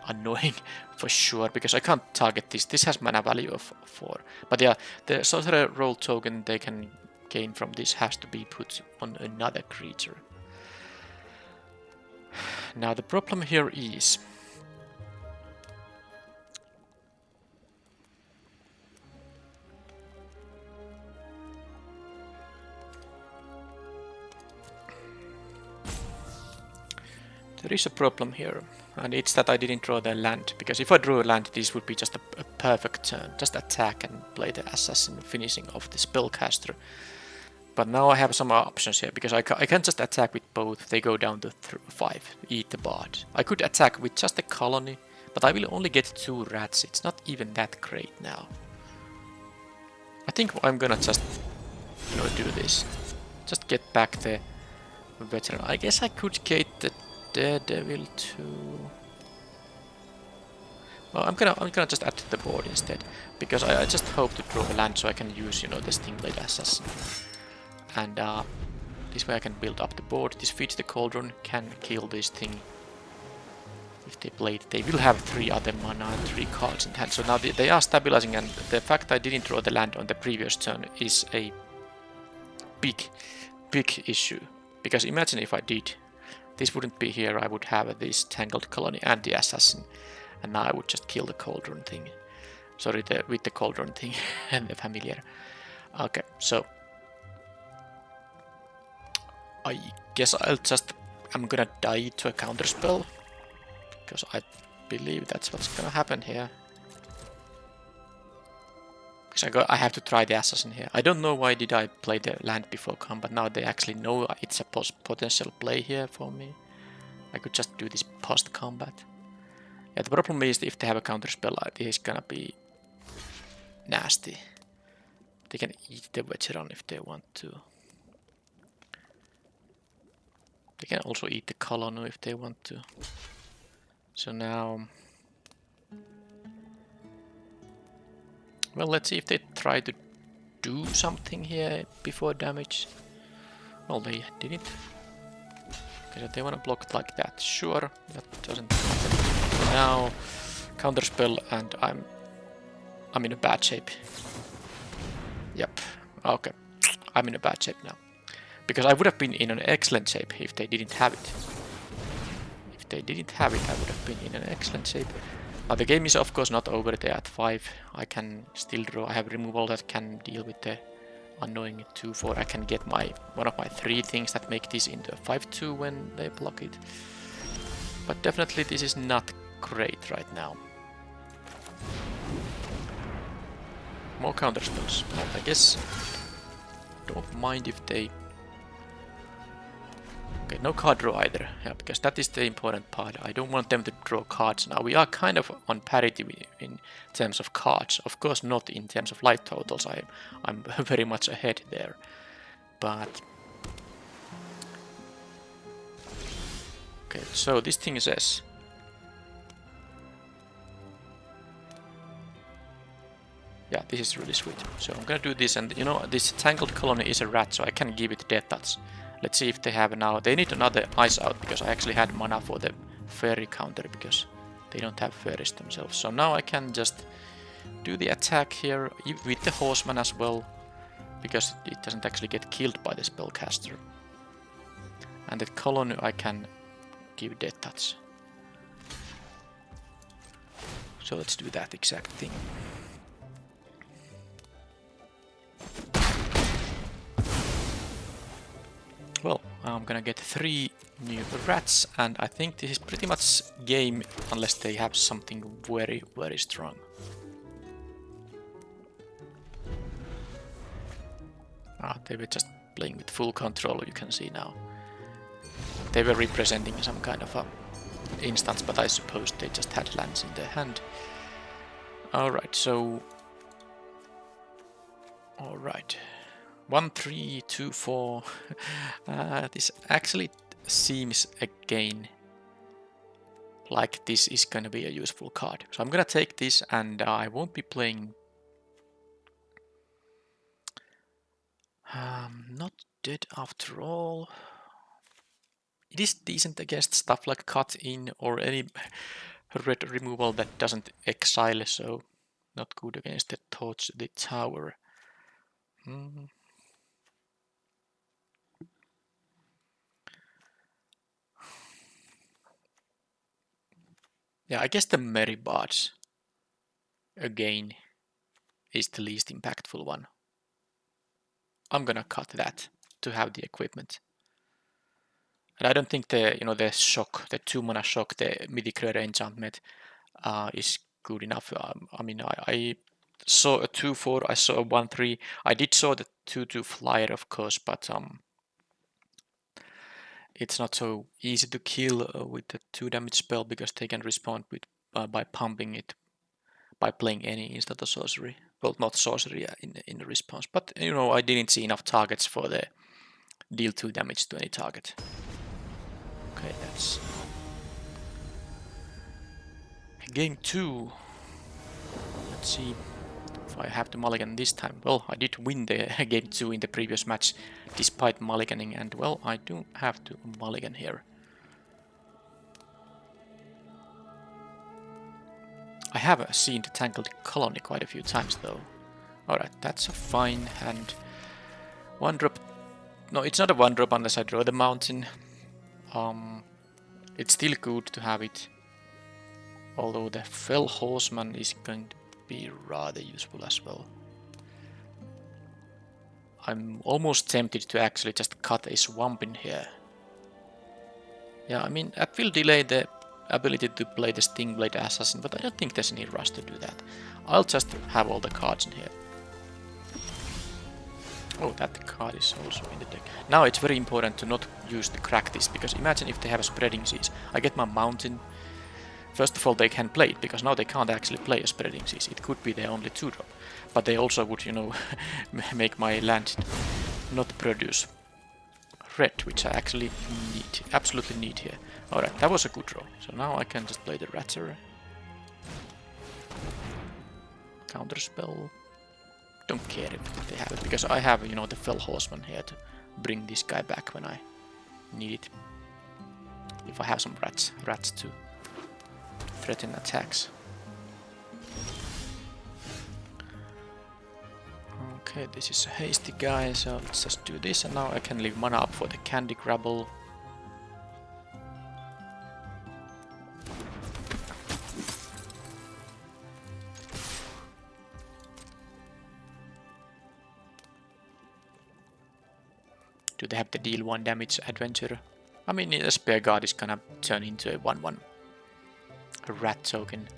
annoying for sure, because I can't target this. This has mana value of 4. But yeah, the sorcerer roll token they can gain from this has to be put on another creature. Now the problem here is there is a problem here, and it's that I didn't draw the land, because if I drew a land this would be just a perfect turn, just attack and play the assassin, finishing off the spellcaster. But now I have some options here, because I can't just attack with both, they go down to 5, eat the bard. I could attack with just a colony, but I will only get 2 rats, it's not even that great now. I think I'm gonna just do this, just get back the veteran. I guess I could get the Daredevil too. Well, I'm gonna just add to the board instead, because I just hope to draw a land so I can use this Stingblade Assassin, and this way I can build up the board. This Feed the Cauldron can kill this thing. If they play it, they will have 3 other mana and 3 cards in hand. So now they are stabilizing, and the fact I didn't draw the land on the previous turn is a big issue, because imagine if I did. This wouldn't be here, I would have this Tangled Colony and the Assassin, and now I would just kill the Cauldron thing. Sorry, with the Cauldron thing and the Familiar. Okay, so I guess I'm gonna die to a counterspell, because I believe that's what's gonna happen here. Because I have to try the assassin here. I don't know why did I play the land before combat. Now they actually know it's a potential play here for me. I could just do this post combat. Yeah, the problem is if they have a counter spell, this is gonna be nasty. They can eat the veteran if they want to. They can also eat the colonel if they want to. So now... Well, let's see if they try to do something here before damage. Well, they didn't. Okay, so they want to block it like that. Sure, that doesn't happen. Now, counterspell, and I'm in a bad shape. Yep. Okay. I'm in a bad shape now. Because I would have been in an excellent shape if they didn't have it. If they didn't have it, I would have been in an excellent shape. Now the game is of course not over there at 5. I can still draw. I have removal that can deal with the annoying 2-4. I can get one of my 3 things that make this into a 5-2 when they block it. But definitely this is not great right now. More counterspells. Well, I guess don't mind if they... Okay, no card draw either, yeah, because that is the important part. I don't want them to draw cards now. We are kind of on parity in terms of cards. Of course not in terms of life totals. I'm very much ahead there. But... Okay, so this thing says... Yeah, this is really sweet. So I'm gonna do this, and you know, this Tangled Colony is a rat, so I can give it Death Touch. Let's see if they have now. They need another Ice Out, because I actually had mana for the Fairy counter, because they don't have fairies themselves. So now I can just do the attack here with the Horseman as well, because it doesn't actually get killed by the Spellcaster. And the Colony I can give Death Touch. So let's do that exact thing. Well, I'm gonna get 3 new rats, and I think this is pretty much game unless they have something very, very strong. They were just playing with full control, you can see now. They were representing some kind of a instance, but I suppose they just had lands in their hand. Alright, so... Alright. 1, 3, 2, 4. This actually seems again like this is gonna be a useful card. So I'm gonna take this, and I won't be playing... not dead after all. It is decent against stuff like Cut In or any red removal that doesn't exile, so not good against the Torch the Tower. Yeah, I guess the Merry Bards again is the least impactful one. I'm gonna cut that to have the equipment. And I don't think the the shock, the 2-mana shock, the Mythic Rare enchantment is good enough. I mean, I saw a 2-4, I saw a 1-3. I did saw the 2-2 flyer, of course, but it's not so easy to kill with the 2 damage spell, because they can respond with by pumping it by playing any instant or sorcery. Well, not sorcery in the response, but I didn't see enough targets for the deal 2 damage to any target. Okay, that's game 2. Let's see if I have to mulligan this time. Well, I did win the game 2 in the previous match despite mulliganing, and well, I do have to mulligan here. I have seen the Tangled Colony quite a few times though. Alright, that's a fine hand. 1-drop. No, it's not a 1-drop unless I draw the mountain. It's still good to have it. Although the Fell Horseman is going to be rather useful as well. I'm almost tempted to actually just cut a swamp in here. Yeah, I mean, that will delay the ability to play the Stingblade Assassin, but I don't think there's any rush to do that. I'll just have all the cards in here. Oh, that card is also in the deck. Now it's very important to not use the crack this, because imagine if they have a spreading seas. I get my mountain. First of all, they can play it, because now they can't actually play a spreading seas. It could be their only 2-drop. But they also would, you know, make my land not produce red, which I actually need, absolutely need here. Alright, that was a good draw. So now I can just play the Ratsy. Counterspell. Don't care if they have it, because I have, you know, the Fell Horseman here to bring this guy back when I need it. If I have some rats to threaten attacks. Okay, this is a hasty guy, so let's just do this, and now I can leave mana up for the Candy Grabble. Do they have the deal 1 damage adventure? I mean, a Spear Guard is gonna turn into a 1/1 rat token.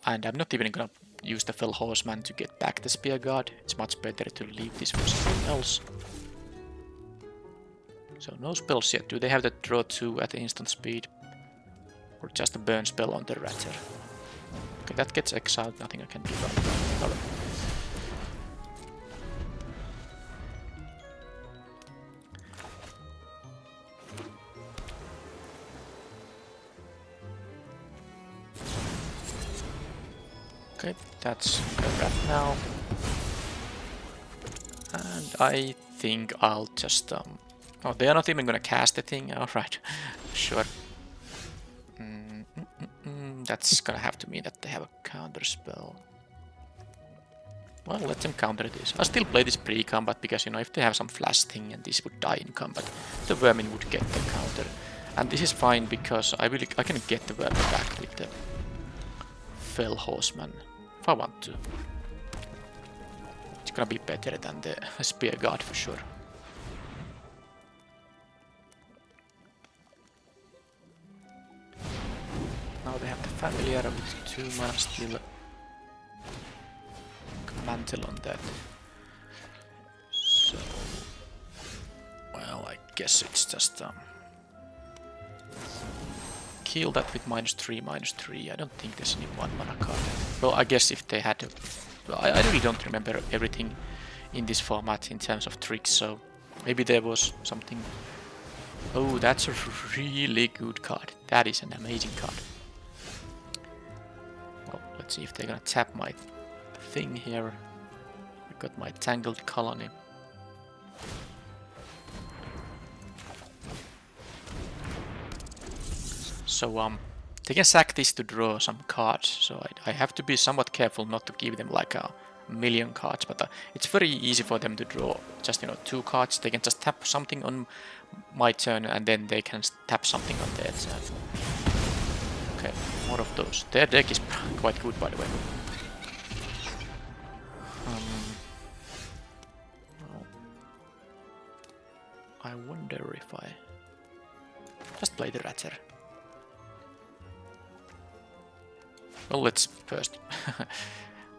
And I'm not even gonna use the Fell Horseman to get back the Spear Guard. It's much better to leave this for something else. So no spells yet. Do they have the draw 2 at instant speed? Or just a burn spell on the Ratter? Okay, that gets exiled. Nothing I can do about that. Alright. Okay, that's a rat now. And I think I'll just... Oh, they are not even gonna cast the thing. Alright, sure. That's gonna have to mean that they have a counter spell. Well, let them counter this. I'll still play this pre-combat because, you know, if they have some flash thing and this would die in combat, the Vermin would get the counter. And this is fine because I can get the Vermin back with the Fell Horseman if I want to. It's gonna be better than the Spear Guard for sure. Now they have the Familiar with 2 mana still. Mantle on that. So, well, I guess it's just kill that with -3/-3. I don't think there's any 1 mana card. Well, I guess if they had, I really don't remember everything in this format in terms of tricks. So maybe there was something. Oh, that's a really good card. That is an amazing card. Well, let's see if they're gonna tap my thing here. I got my Tangled Colony. So they can sack this to draw some cards. So I have to be somewhat careful not to give them like a million cards. But it's very easy for them to draw just, you know, 2 cards. They can just tap something on my turn and then they can tap something on their turn. Okay, more of those. Their deck is quite good, by the way. I wonder if I just play the Ratter. Well, let's first. I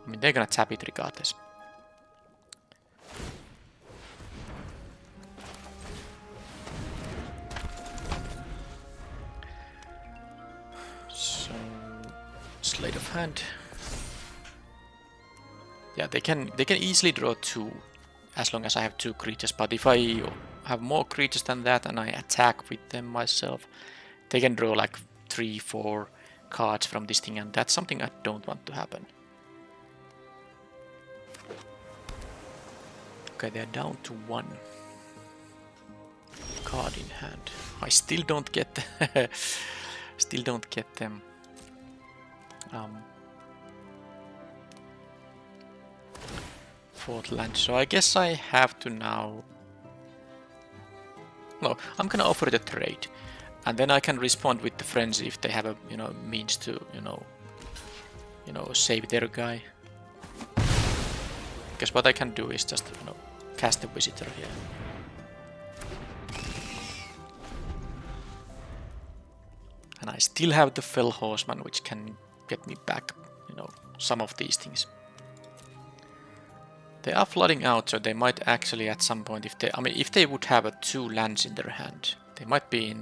mean, they're gonna tap it regardless. So, sleight of hand. Yeah, they can easily draw 2 as long as I have 2 creatures. But if I have more creatures than that and I attack with them myself, they can draw like 3-4 cards from this thing, and that's something I don't want to happen. Okay, they're down to 1 card in hand. I still don't get them. Fourth land, so I guess I have to now. No, I'm gonna offer the trade, and then I can respond with the frenzy if they have a, you know, means to, you know, save their guy. Because what I can do is just, you know, cast the visitor here. And I still have the Fell Horseman, which can get me back, you know, some of these things. They are flooding out, so they might actually at some point, if they would have 2 lands in their hand, they might be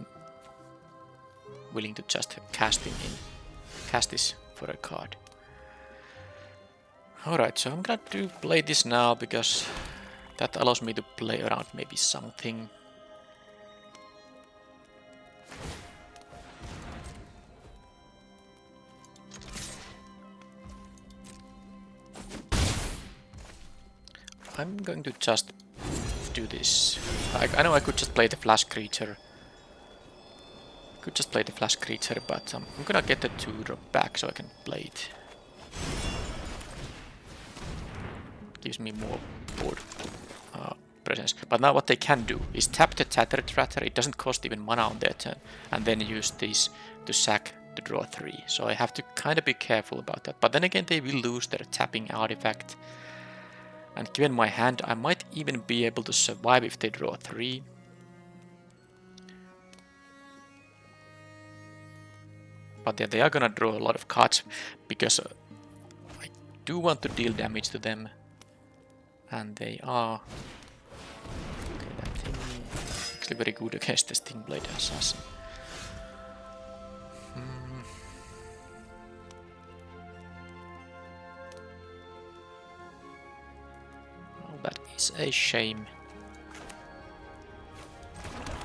willing to just cast this for a card. Alright, so I'm gonna play this now because that allows me to play around maybe something. I'm going to just do this. I know I could just play the flash creature. But I'm gonna get the 2-drop back so I can play it. Gives me more board presence. But now what they can do is tap the Tattered Ratter. It doesn't cost even mana on their turn, and then use this to sack the draw 3. So I have to kind of be careful about that. But then again, they will lose their tapping artifact. And given my hand, I might even be able to survive if they draw 3. But yeah, they are gonna draw a lot of cards because I do want to deal damage to them. And they are... Okay, that thing is actually very good against the Stingblade Assassin. That is a shame.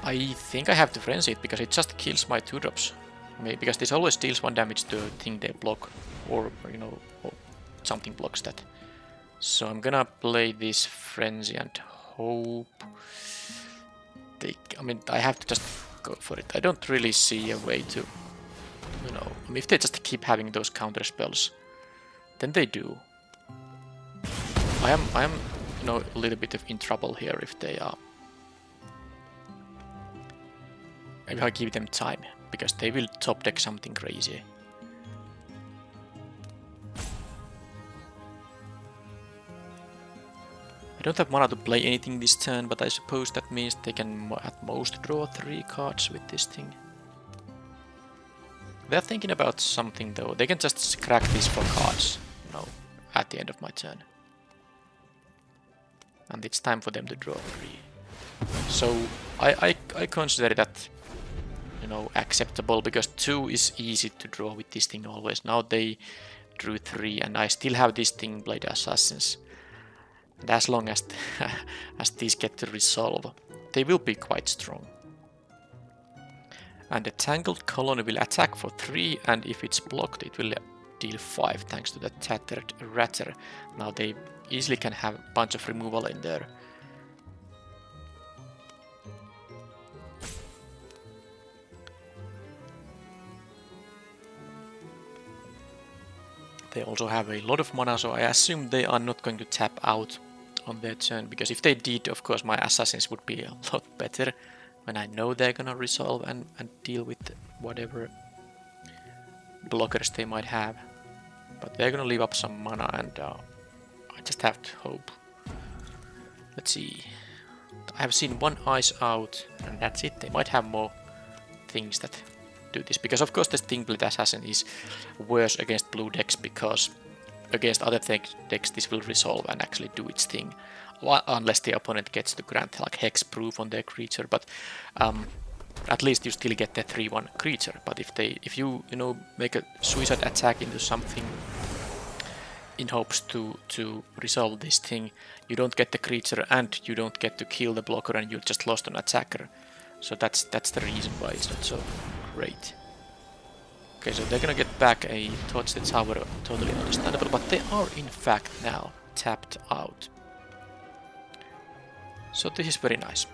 I think I have to frenzy it because it just kills my 2-drops. Maybe because this always deals 1 damage to a thing they block, or you know, or something blocks that. So I'm gonna play this frenzy and hope I have to just go for it. I don't really see a way to, you know, if they just keep having those counter spells, then they do. I am you know, a little bit in trouble here if they are. Maybe I give them time, because they will top deck something crazy. I don't have mana to play anything this turn, but I suppose that means they can at most draw 3 cards with this thing. They're thinking about something though. They can just crack this for cards, you know, at the end of my turn. And it's time for them to draw 3. So I consider that, you know, acceptable, because 2 is easy to draw with this thing always. Now they drew 3 and I still have this Stingblade Assassins. And as long as as these get to resolve, they will be quite strong. And the Tangled Colony will attack for 3, and if it's blocked it will deal 5 thanks to the Tattered Ratter. Now they easily can have a bunch of removal in there. They also have a lot of mana, so I assume they are not going to tap out on their turn, because if they did, of course my assassins would be a lot better when I know they're gonna resolve and deal with whatever blockers they might have. But they're gonna leave up some mana, and I just have to hope. Let's see. I have seen 1 Ice Out, and that's it. They might have more things that do this, because of course the Stingblade Assassin is worse against blue decks, because against other decks this will resolve and actually do its thing, unless the opponent gets to grant like hexproof on their creature. But at least you still get the 3/1 creature. But if you know, make a suicide attack into something in hopes to resolve this thing, you don't get the creature and you don't get to kill the blocker, and you just lost an attacker. So that's the reason why it's not so great. Okay, so they're gonna get back a Torch the Tower, totally understandable, but they are in fact now tapped out. So this is very nice.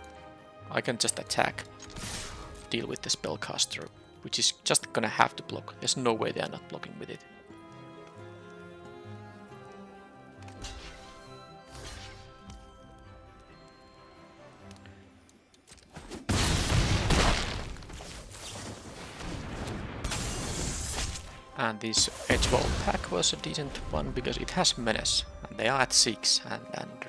I can just attack, deal with the spellcaster, which is just gonna have to block. There's no way they are not blocking with it. And this Edgewall pack was a decent one, because it has Menace, and they are at 6, and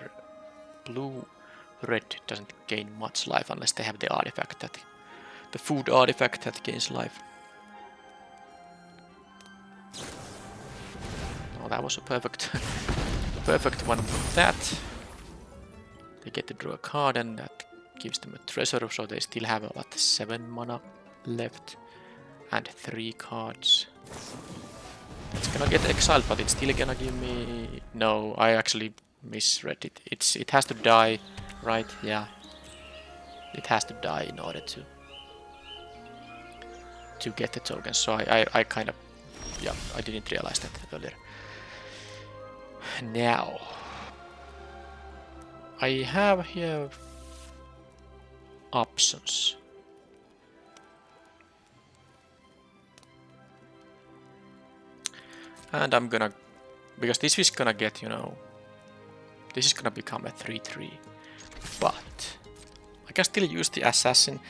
blue-red doesn't gain much life unless they have the artifact, the food artifact that gains life. Oh, that was a perfect perfect one with that. They get to draw a card and that gives them a treasure, so they still have about 7 mana left and 3 cards. It's gonna get exiled, but it's still gonna give me... No, I actually misread it. It has to die, right? Yeah. It has to die in order to get the tokens, so I kind of... Yeah, I didn't realize that earlier. Now... I have here options. And I'm gonna... Because this is gonna get, you know... This is gonna become a 3-3. But... I can still use the assassin.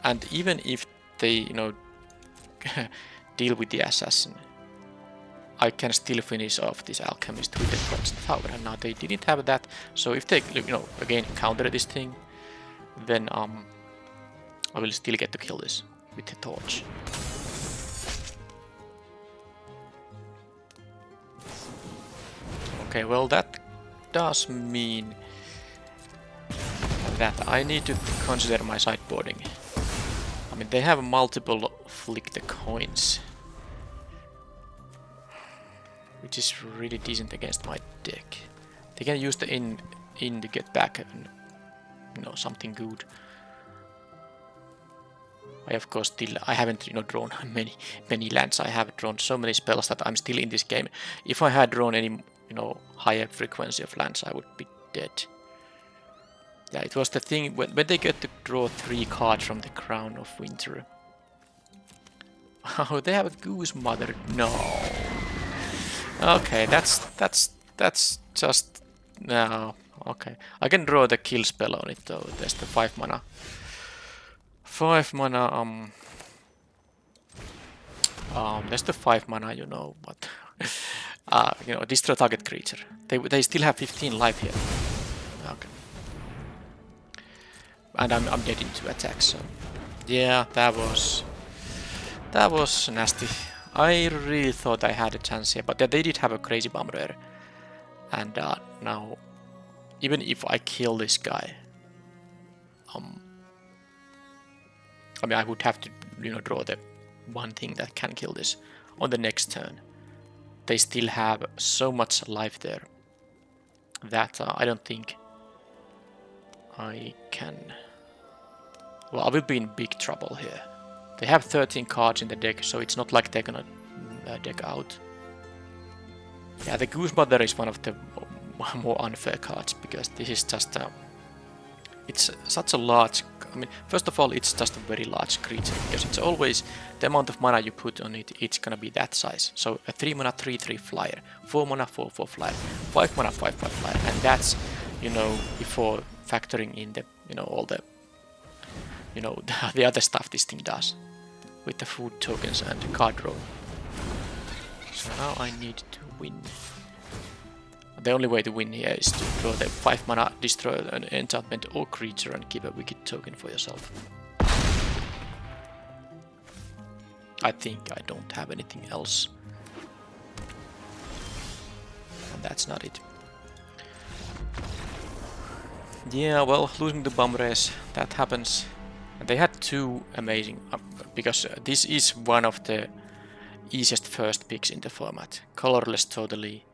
And even if they, you know... deal with the assassin, I can still finish off this alchemist with the Frost Tower. And now they didn't have that. So if they, you know, again counter this thing, then I will still get to kill this with the torch. Okay, well that does mean that I need to consider my sideboarding. I mean, they have multiple flick the coins, which is really decent against my deck. They can use the in to get back and, you know, something good. I of course still, I haven't, you know, drawn many lands. I have drawn so many spells that I'm still in this game. If I had drawn any, you know, higher frequency of lands, I would be dead. Yeah, it was the thing when they get to draw 3 cards from the Crown of Winter. Oh, they have a Goose Mother. No. Okay, that's just no. Okay, I can draw the kill spell on it though. There's the 5 mana. 5 mana. There's the 5 mana, you know, but you know, destroy target creature. They still have 15 life here. Okay. And I'm dead into attack, so yeah, that was nasty. I really thought I had a chance here, but they did have a crazy bomb rare. And now, even if I kill this guy, I mean, I would have to, you know, draw the one thing that can kill this on the next turn. They still have so much life there that I don't think I can... Well, I will be in big trouble here. They have 13 cards in the deck, so it's not like they're gonna deck out. Yeah, the Goose Mother is one of the more unfair cards, because this is just... it's such a large... I mean, first of all, it's just a very large creature, because it's always... The amount of mana you put on it, it's gonna be that size. So a 3 mana 3/3 flyer, 4 mana 4/4 flyer, 5 mana 5/5 flyer, and that's, you know, before factoring in the, you know, all the, you know, the other stuff this thing does with the food tokens and the card draw. So now I need to win. The only way to win here is to draw the 5 mana, destroy an enchantment or creature and give a wicked token for yourself. I think I don't have anything else. And that's not it. Yeah, well, losing the bomb race, that happens. And they had 2 amazing, because this is one of the easiest first picks in the format. Colorless totally.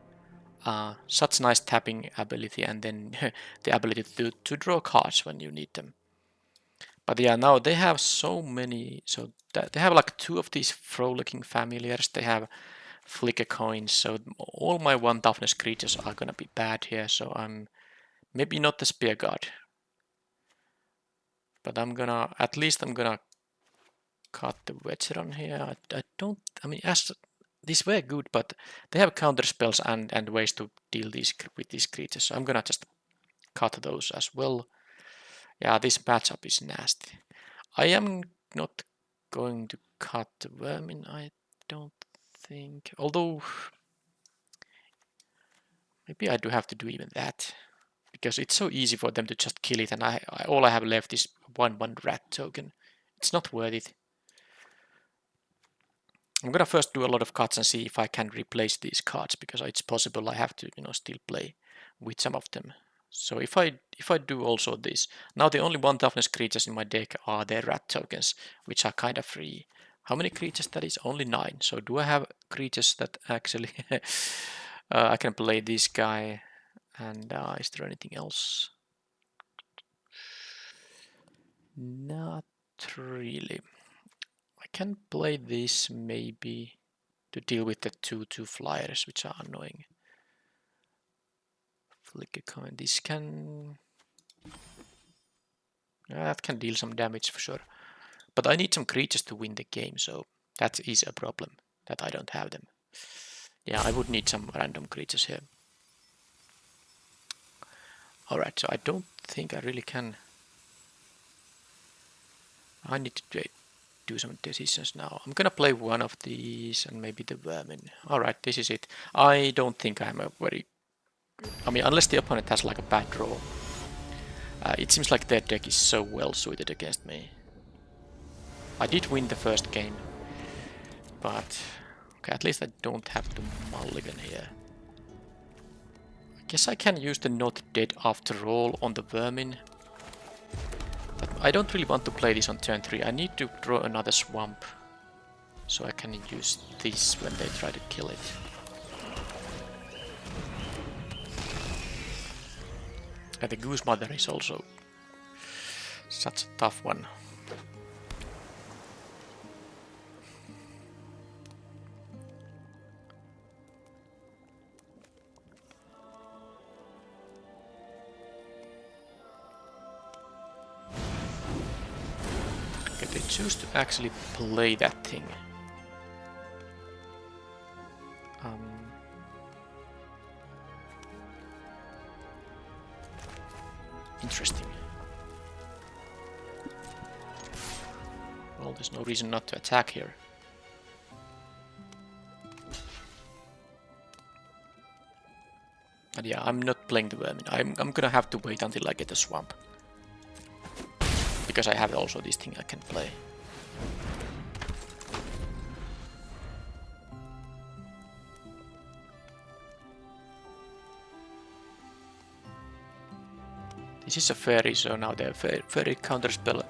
Such nice tapping ability, and then the ability to draw cards when you need them. But yeah, now they have so many, so they have like 2 of these frolicking familiars, they have flicker coins, so all my 1 toughness creatures are gonna be bad here, so I'm maybe not the spear guard. But I'm gonna, at least I'm gonna cut the veteran here. I mean, as these were good, but they have counter spells and ways to deal with these creatures. So I'm gonna just cut those as well. Yeah, this matchup is nasty. I am not going to cut the vermin, I don't think. Although, maybe I do have to do even that. Because it's so easy for them to just kill it, and all I have left is 1/1 rat token. It's not worth it. I'm gonna first do a lot of cuts and see if I can replace these cards, because it's possible I have to, you know, still play with some of them. So if I do also this, now the only 1 toughness creatures in my deck are the rat tokens, which are kind of free. How many creatures that is? Only 9. So do I have creatures that actually I can play this guy? And is there anything else? Not really. I can play this maybe to deal with the 2/2 flyers, which are annoying. Flicker coin. This can... that can deal some damage for sure. But I need some creatures to win the game, so that is a problem, that I don't have them. Yeah, I would need some random creatures here. Alright, so I don't think I really can... I need to do some decisions now. I'm gonna play one of these and maybe the vermin. Alright, this is it. I don't think I'm a very... I mean, unless the opponent has like a bad draw. It seems like their deck is so well suited against me. I did win the first game, but okay, at least I don't have to mulligan here. I guess I can use the not dead after all on the vermin. But I don't really want to play this on turn 3. I need to draw another swamp, so I can use this when they try to kill it. And the Goose Mother is also such a tough one. Okay, they choose to actually play that thing. Interesting. Well, there's no reason not to attack here. And yeah, I'm not playing the vermin. I'm gonna have to wait until I get a swamp. Because I have also this thing I can play. This is a fairy, so now the fairy counterspell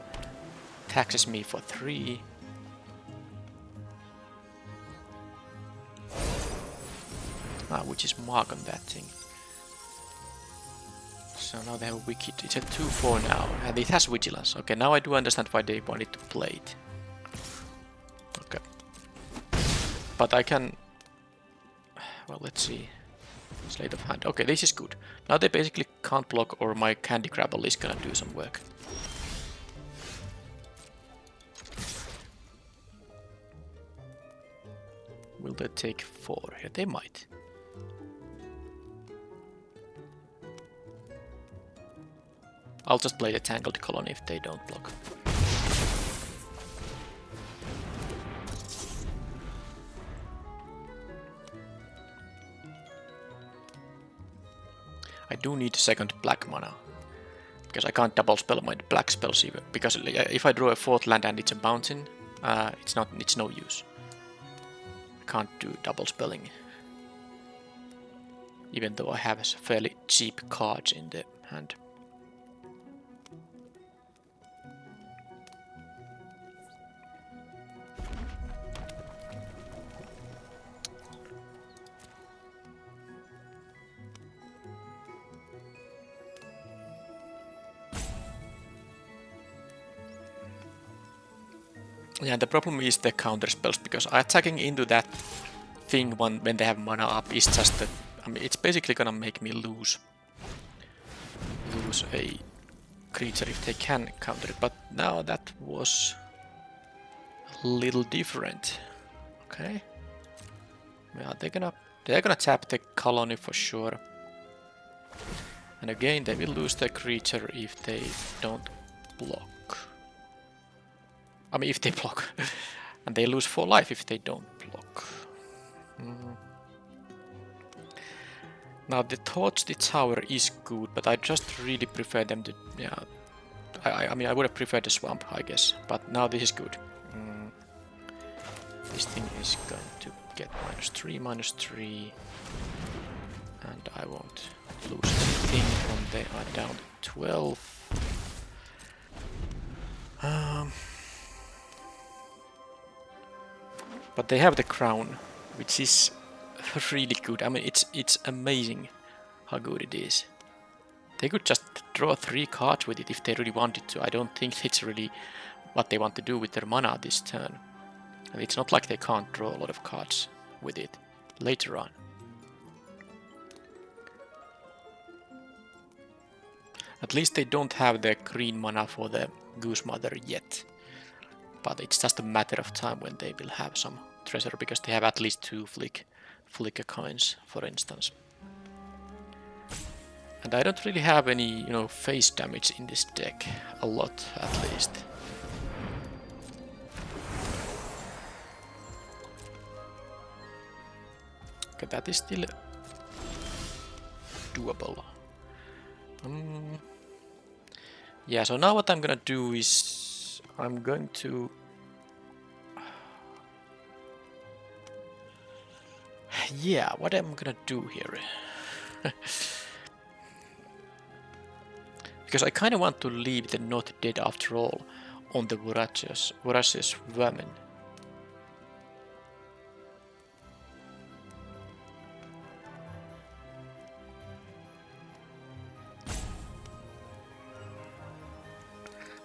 taxes me for 3. Which is mark on that thing. So now they have wicked. It's a 2/4 now, and it has vigilance. Okay, now I do understand why they wanted to play it. Okay, but I can. Well, let's see. Slate of hand. Okay, this is good. Now they basically can't block, or my Candy Grabble is gonna do some work. Will they take 4? Yeah, they might. I'll just play the Tangled Colony if they don't block. I do need second black mana, because I can't double spell my black spells even. Because if I draw a 4th land and it's a mountain, it's no use. I can't do double spelling, even though I have fairly cheap cards in the hand. Yeah, the problem is the counter spells, because attacking into that thing when they have mana up is just I mean, it's basically gonna make me lose a creature if they can counter it. But now that was a little different. Okay. Yeah, they're gonna tap the colony for sure. And again, they will lose their creature if they don't block. I mean, if they block. And they lose 4 life if they don't block. Now, the Torch the Tower is good, but I just really prefer them to... Yeah, I mean, I would have preferred the Swamp, I guess. But now this is good. This thing is going to get -3, -3. And I won't lose anything when they are down to 12. But they have the crown, which is really good. I mean, it's amazing how good it is. They could just draw 3 cards with it if they really wanted to. I don't think it's really what they want to do with their mana this turn. And it's not like they can't draw a lot of cards with it later on. At least they don't have the green mana for the Goose Mother yet. But it's just a matter of time when they will have some treasure, because they have at least 2 flicker coins, for instance. And I don't really have any, face damage in this deck. A lot, at least. Okay, that is still doable. Yeah, so now what I'm gonna do is I'm going to yeah, what I'm gonna do here because I kind of want to leave the not dead after all on the voracious vermin.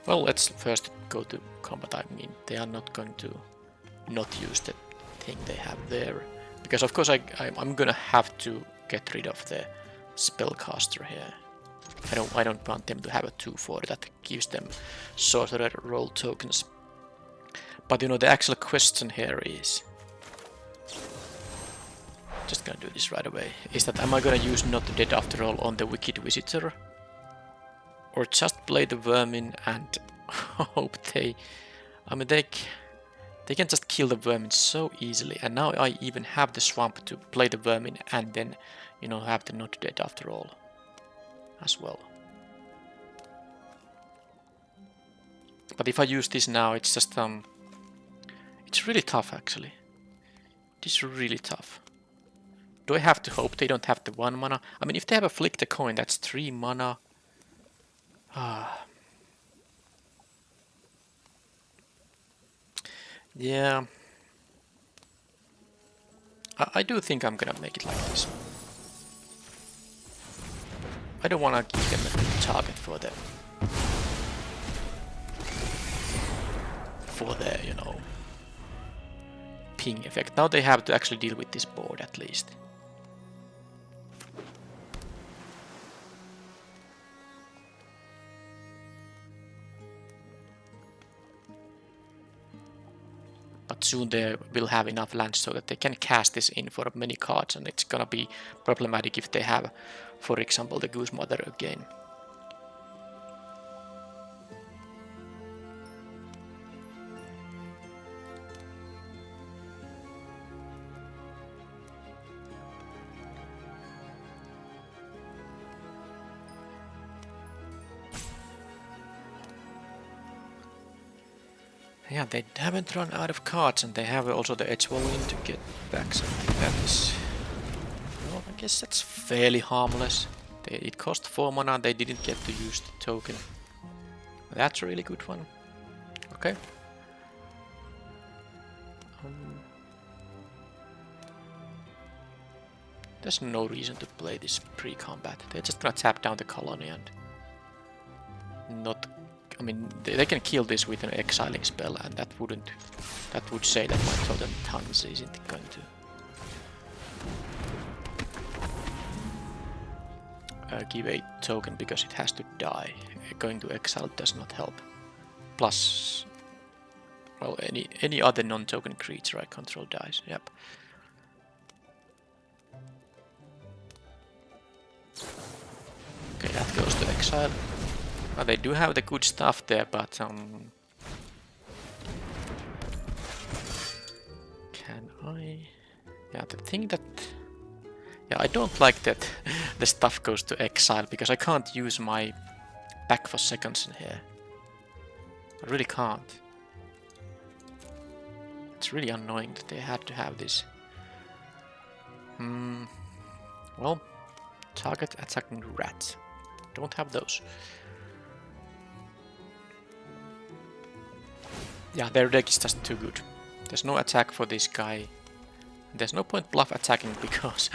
Well, let's first go to combat. I mean, they are not going to not use the thing they have there. Because of course I'm gonna have to get rid of the spellcaster here. I don't want them to have a 2/4 that gives them sorcerer roll tokens. But the actual question here is, just gonna do this right away, is that am I gonna use not dead after all on the wicked visitor? Or just play the vermin and hope they can just kill the vermin so easily. And now I even have the swamp to play the vermin and then, have the not dead after all as well. But if I use this now, it's just it's really tough actually. It is really tough. Do I have to hope they don't have the 1 mana? I mean, if they have a flick the coin, that's 3 mana. Yeah. I do think I'm gonna make it like this. I don't wanna give them a target for the ping effect. Now they have to actually deal with this board at least. But soon they will have enough lands so that they can cast this in for many cards, and it's gonna be problematic if they have, for example, the Goose Mother again. Yeah, they haven't run out of cards, and they have also the Edge Walling to get back something that is... Well, I guess that's fairly harmless. It cost 4 mana and they didn't get to use the token. That's a really good one. Okay. There's no reason to play this pre-combat. They're just gonna tap down the colony and not... I mean, they can kill this with an exiling spell, and that would say that my Totem Tongues isn't going to give a token because it has to die. Going to exile does not help. Plus, well, any other non-token creature I control dies. Yep. Okay, that goes to exile. Well, they do have the good stuff there, but can I? Yeah, the thing that... Yeah, I don't like that the stuff goes to exile, because I can't use my back for seconds in here. I really can't. It's really annoying that they had to have this. Well, Target attacking rat. Don't have those. Yeah, their deck is just too good. There's no attack for this guy. There's no point bluff attacking because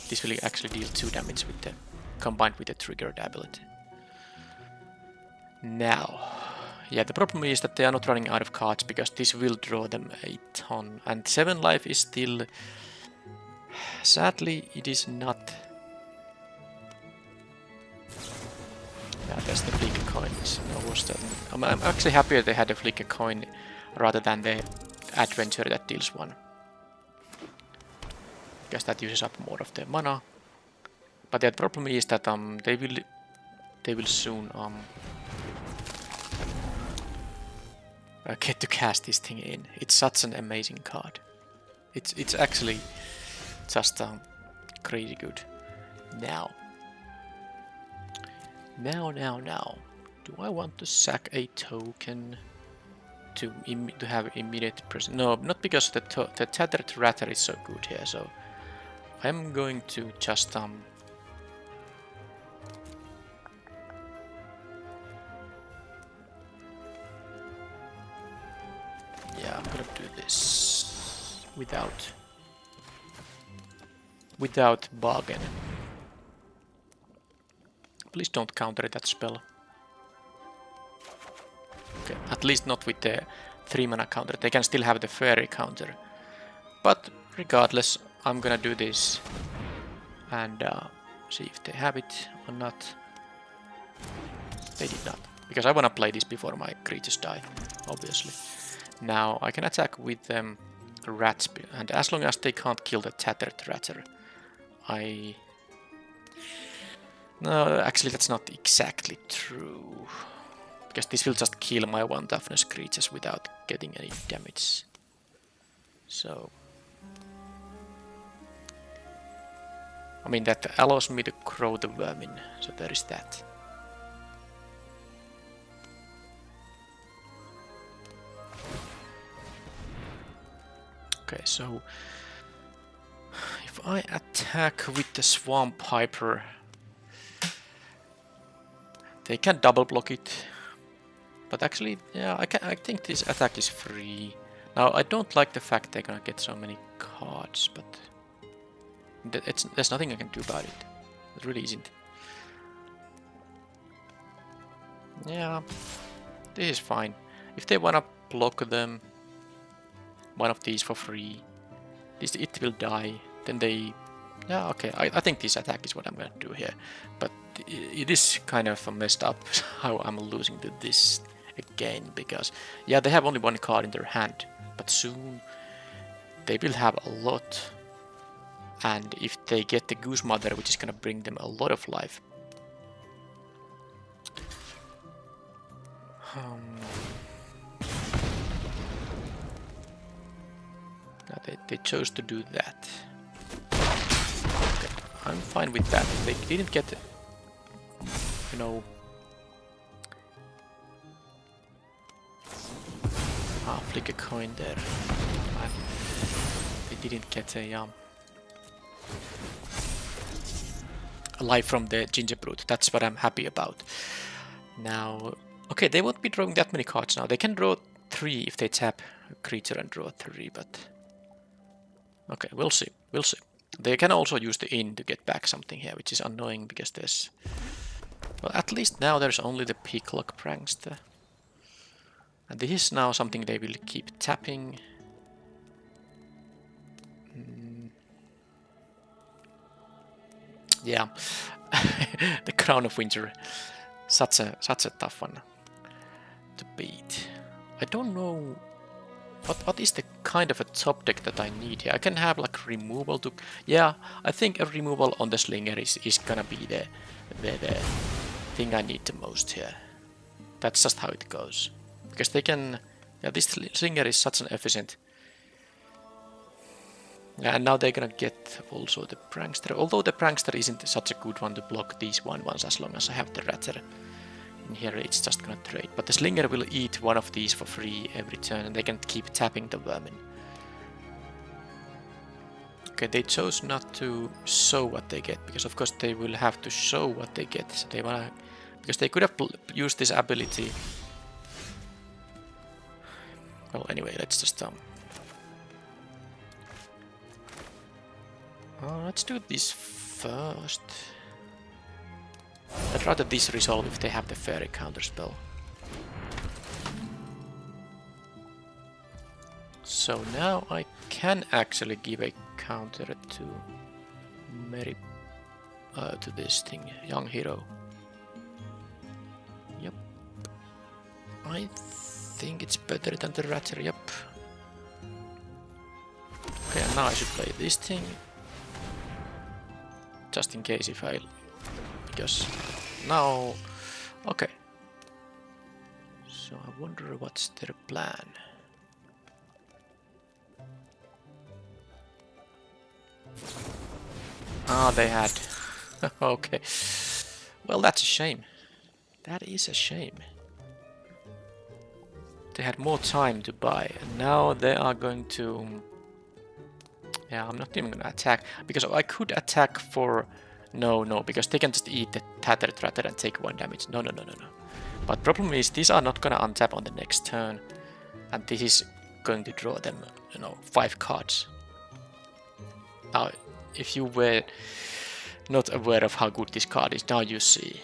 this will actually deal 2 damage with the combined with the triggered ability. Now, yeah, the problem is that they are not running out of cards because this will draw them a ton, and 7 life is still. Sadly, it is not. Yeah, there's the flicker coins. I'm actually happier they had a flicker coin rather than the adventure that deals 1. Because that uses up more of their mana. But the problem is that they will soon get to cast this thing in. It's such an amazing card. It's actually just crazy good. Now. Do I want to sack a token to have immediate presence? No, not because the Tattered Ratter is so good here. So I'm going to just yeah, I'm gonna do this without bargain. Please don't counter that spell. Okay, at least not with the 3 mana counter. They can still have the fairy counter. But regardless, I'm gonna do this and see if they have it or not. They did not, because I wanna play this before my creatures die, obviously. Now I can attack with Ratsy, and as long as they can't kill the Tattered Ratter, No, actually that's not exactly true. Because this will just kill my 1 toughness creatures without getting any damage. So... I mean, that allows me to grow the vermin, so there is that. Okay, so... if I attack with the Swamp Piper... they can double block it, but actually, yeah, I think this attack is free. Now, I don't like the fact they're gonna get so many cards, but there's nothing I can do about it. It really isn't. Yeah, this is fine. If they wanna block them, one of these for free, it will die. Then they, yeah, okay. I think this attack is what I'm gonna do here, but it is kind of messed up how I'm losing to this again, because yeah, they have only 1 card in their hand, but soon they will have a lot, and if they get the Goose Mother, which is gonna bring them a lot of life. They chose to do that. Okay, I'm fine with that. They didn't get, you know, flick a coin there. They didn't get a life from the Gingerbrute. That's what I'm happy about. Now, okay, they won't be drawing that many cards now. They can draw 3 if they tap a creature and draw 3, but okay, we'll see. We'll see. They can also use the inn to get back something here, which is annoying because there's... well, at least now there's only the Picklock Prankster. And this is now something they will keep tapping. Yeah, the Crown of Winter, such a tough one to beat. I don't know what is the kind of a top deck that I need here. I can have like removal to, yeah, I think a removal on the Slinger is gonna be the thing I need the most here. That's just how it goes, because they can, yeah, this Slinger is such an efficient. Yeah, and now they're gonna get also the Prankster, although the Prankster isn't such a good one to block these ones as long as I have the Ratter. In here it's just gonna trade, but the Slinger will eat one of these for free every turn and they can keep tapping the vermin. Okay, they chose not to show what they get, because of course they will have to show what they get. So they wanna, because they could have used this ability. Well, anyway, let's just let's do this first. I'd rather this resolve if they have the fairy counterspell. So now I can actually give a counter to Mary, to this thing, young hero. Yep. I think it's better than the Ratsy, yep. Okay, and now I should play this thing. Just in case if I... because now... Okay. So I wonder what's their plan. Ah, they had... okay. Well, that's a shame. That is a shame. They had more time to buy, and now they are going to... Yeah, I'm not even gonna attack, because I could attack for... No, because they can just eat the Tattered Ratter and take 1 damage. No. But problem is, these are not gonna untap on the next turn, and this is going to draw them, 5 cards. Now, if you were not aware of how good this card is, now you see.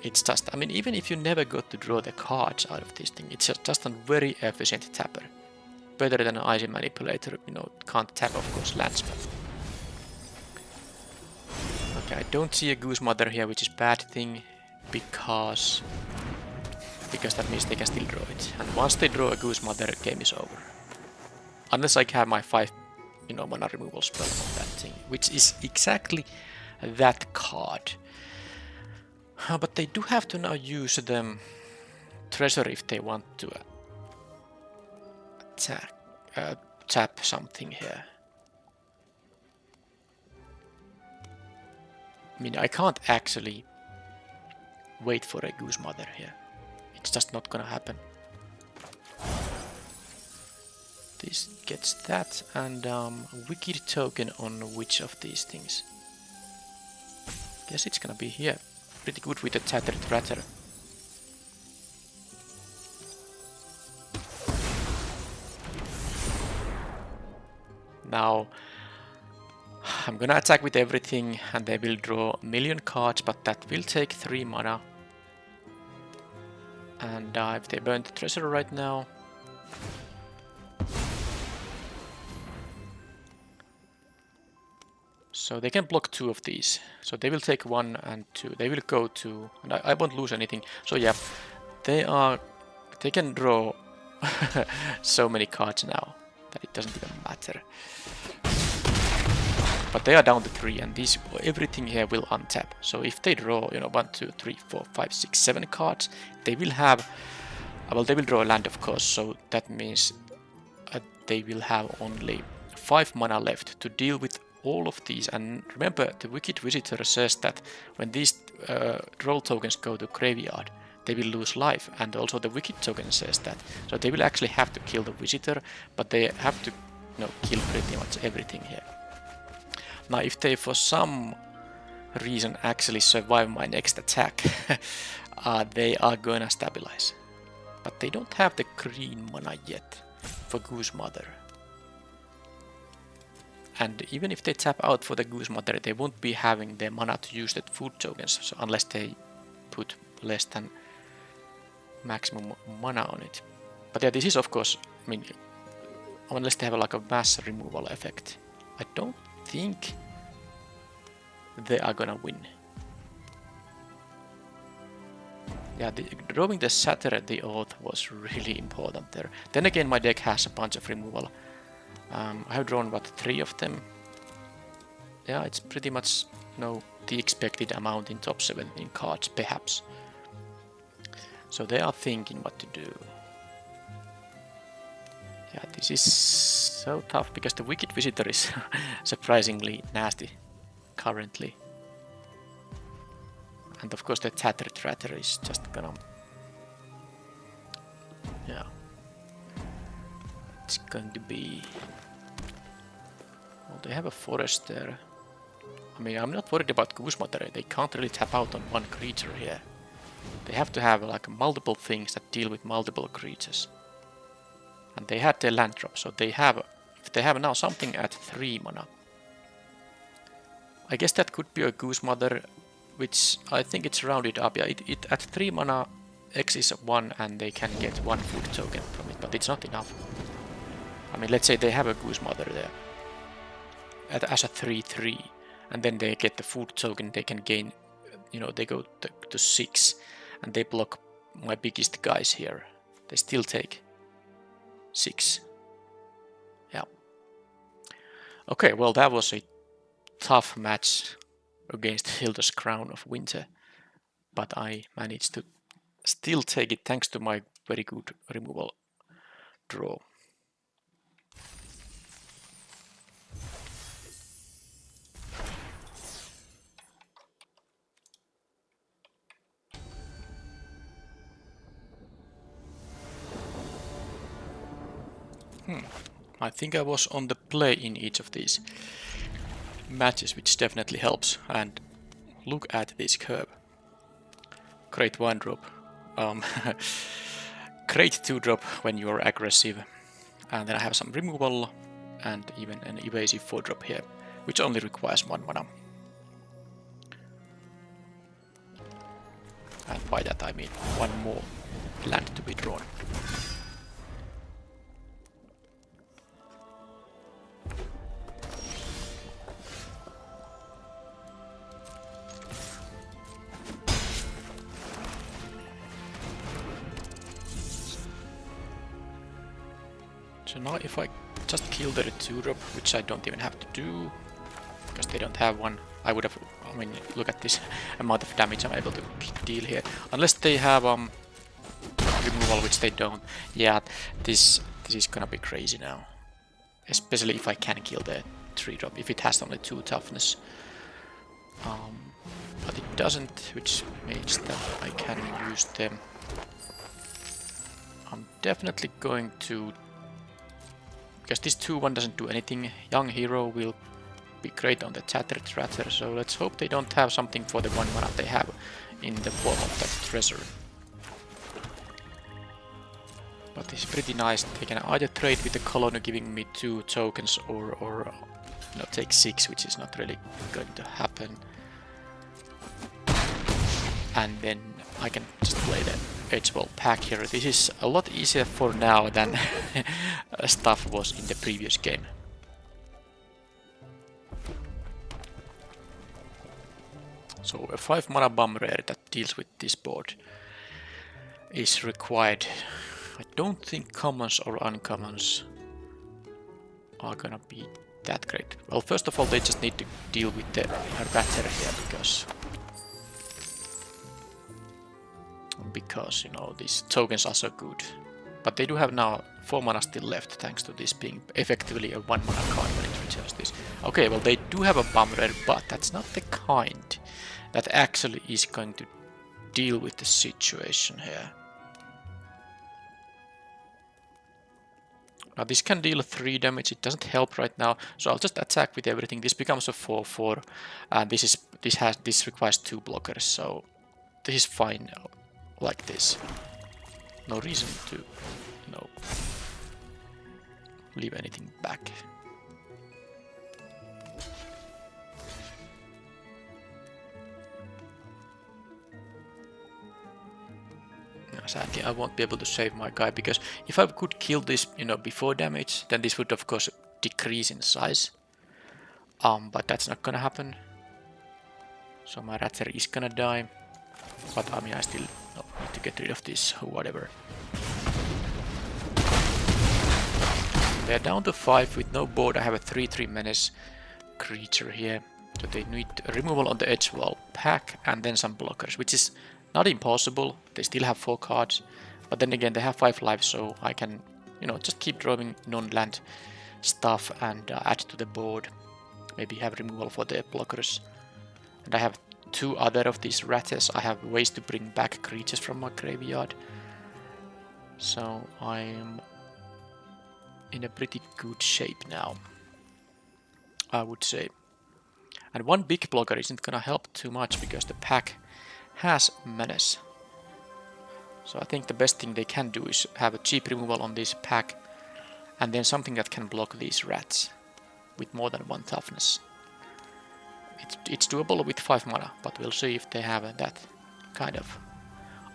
It's just, I mean, even if you never got to draw the cards out of this thing, it's just a very efficient tapper. Better than an Icy Manipulator, can't tap, of course, lands, but... Okay, I don't see a Goose Mother here, which is bad thing, because that means they can still draw it. And once they draw a Goose Mother, game is over. Unless I have my 5, mana removal spell on that thing, which is exactly that card. But they do have to now use the treasure if they want to attack, tap something here. I mean, I can't actually wait for a Goose Mother here. It's just not gonna happen. This gets that, and Wicked Token on which of these things? Guess it's gonna be here. Pretty good with the Tattered Ratter. Now, I'm gonna attack with everything, and they will draw a million cards, but that will take 3 mana. And if they burn the treasure right now... So they can block 2 of these. So they will take 1 and 2. They will go to... And I won't lose anything. So yeah, they can draw so many cards now that it doesn't even matter. But they are down to 3, and everything here will untap. So if they draw, 1, 2, 3, 4, 5, 6, 7 cards, they will have... Well, they will draw a land, of course, so that means they will have only 5 mana left to deal with all of these. And remember, the Wicked Visitor says that when these roll tokens go to graveyard, they will lose life, and also the Wicked token says that. So they will actually have to kill the Visitor, but they have to kill pretty much everything here. Now, if they for some reason actually survive my next attack, they are gonna stabilize. But they don't have the green mana yet for Goose Mother. And even if they tap out for the Goose Mother, they won't be having the mana to use the food tokens, so unless they put less than maximum mana on it. But yeah, this is of course, I mean, unless they have like a mass removal effect, I don't think they are gonna win. Yeah, drawing the Satyr the Oath was really important there. Then again, my deck has a bunch of removal. I have drawn, what, 3 of them? Yeah, it's pretty much, the expected amount in top 17 cards, perhaps. So they are thinking what to do. Yeah, this is so tough, because the Wicked Visitor is surprisingly nasty currently. And of course the Tattered Ratter is just gonna... Yeah. It's going to be... Well, they have a forest there. I mean, I'm not worried about Goose Mother. They can't really tap out on one creature here. They have to have like multiple things that deal with multiple creatures. And they had their land drop, so they have, if they have now something at 3 mana. I guess that could be a Goose Mother, which I think it's rounded up. Yeah, it at 3 mana, X is 1 and they can get 1 food token from it, but it's not enough. I mean, let's say they have a Goose Mother there as a 3/3, and then they get the food token, they can gain, you know, they go to 6, and they block my biggest guys here. They still take 6. Yeah. Okay, well, that was a tough match against Hilda's Crown of Winter, but I managed to still take it thanks to my very good removal draw. I think I was on the play in each of these matches, which definitely helps. And look at this curve. Great 1-drop. Great 2-drop when you are aggressive. And then I have some removal and even an evasive 4-drop here, which only requires 1 mana. And by that I mean 1 more land to be drawn. So now if I just kill their 2-drop, which I don't even have to do, because they don't have one, I would have, I mean, look at this amount of damage I'm able to deal here. Unless they have removal, which they don't. Yeah, this is gonna be crazy now. Especially if I can kill the 3-drop, if it has only 2 toughness. But it doesn't, which means that I can use them. I'm definitely going to, because this 2/1 doesn't do anything. Young Hero will be great on the Tattered Ratter, so let's hope they don't have something for the 1 mana they have in the form of that treasure. But it's pretty nice. They can either trade with the colony giving me 2 tokens or you know, take 6, which is not really going to happen. And then I can just play the Edgewall pack here. This is a lot easier for now than stuff was in the previous game. So a 5 mana bomb rare that deals with this board is required. I don't think commons or uncommons are gonna be that great. Well, first of all, they just need to deal with the Ratter here, because you know, these tokens are so good. But they do have now 4 mana still left, thanks to this being effectively a 1 mana card when it returns this. Okay, well, they do have a bomb rare, but that's not the kind that actually is going to deal with the situation here. Now this can deal 3 damage, it doesn't help right now, so I'll just attack with everything. This becomes a 4/4, and this requires 2 blockers, so this is fine like this. No reason to, you know, leave anything back. Sadly, I won't be able to save my guy, because if I could kill this, you know, before damage, then this would of course decrease in size. But that's not gonna happen. So my Ratsy is gonna die. But I mean, I still need to get rid of this, whatever. They're down to 5 with no board. I have a 3/3 menace creature here. So they need removal on the Edgewall pack and then some blockers, which is not impossible. They still have 4 cards, but then again they have 5 lives, so I can, you know, just keep drawing non-land stuff and add to the board. Maybe have removal for the blockers. And I have 2 other of these Ratters. I have ways to bring back creatures from my graveyard. So I'm in a pretty good shape now. I would say. And one big blocker isn't gonna help too much because the pack has menace. So I think the best thing they can do is have a cheap removal on this pack and then something that can block these rats with more than 1 toughness. It's doable with 5 mana, but we'll see if they have that kind of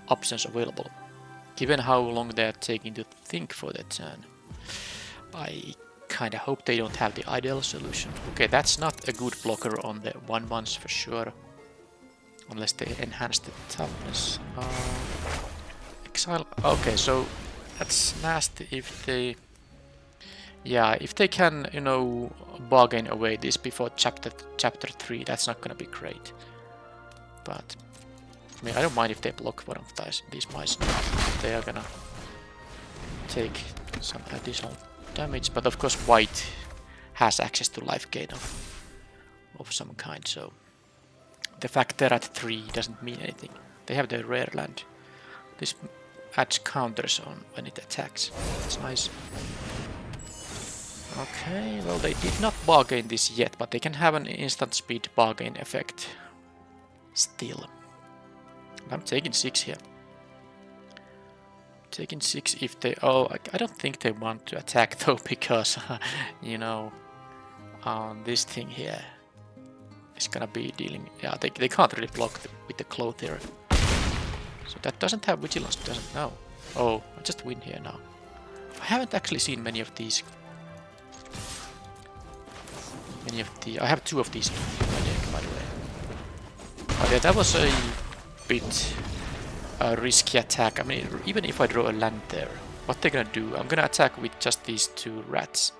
options available. Given how long they're taking to think for their turn, I kinda hope they don't have the ideal solution. Okay, that's not a good blocker on the 1/1s for sure. Unless they enhance the toughness. Exile. Okay, so that's nasty if they... Yeah, if they can, you know, bargain away this before chapter 3, that's not gonna be great. But I mean, I don't mind if they block one of these mice. They are gonna take some additional damage, but of course white has access to life gain of some kind, so the fact they're at 3 doesn't mean anything. They have their rare land. This adds counters on when it attacks. That's nice. Okay, well they did not bargain this yet, but they can have an instant speed bargain effect still. I'm taking 6 here. Taking 6 if they... Oh, I don't think they want to attack though, because, you know, this thing here is gonna be dealing... Yeah, they can't really block with the Clothier. So that doesn't have Vigilance, doesn't know. Oh, I just win here now. I haven't actually seen many of these. I have 2 of these in my deck, by the way. Oh yeah, that was a bit risky attack. I mean, even if I draw a land there, what they're gonna do? I'm gonna attack with just these 2 rats.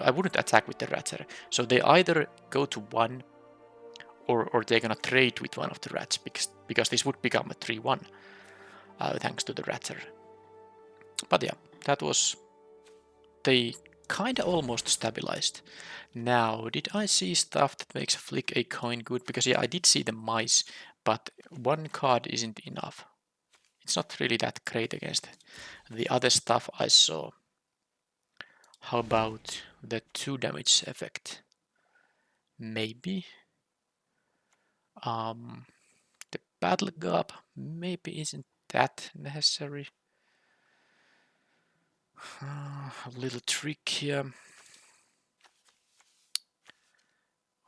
I wouldn't attack with the ratter. So they either go to 1, or they're gonna trade with one of the rats, because this would become a 3/1 thanks to the ratter. But yeah, that was... They kinda almost stabilized. Now, did I see stuff that makes flick a coin good? Because yeah, I did see the mice, but 1 card isn't enough. It's not really that great against the other stuff I saw. How about the 2 damage effect? Maybe. The battle gap maybe isn't that necessary. A little trick here.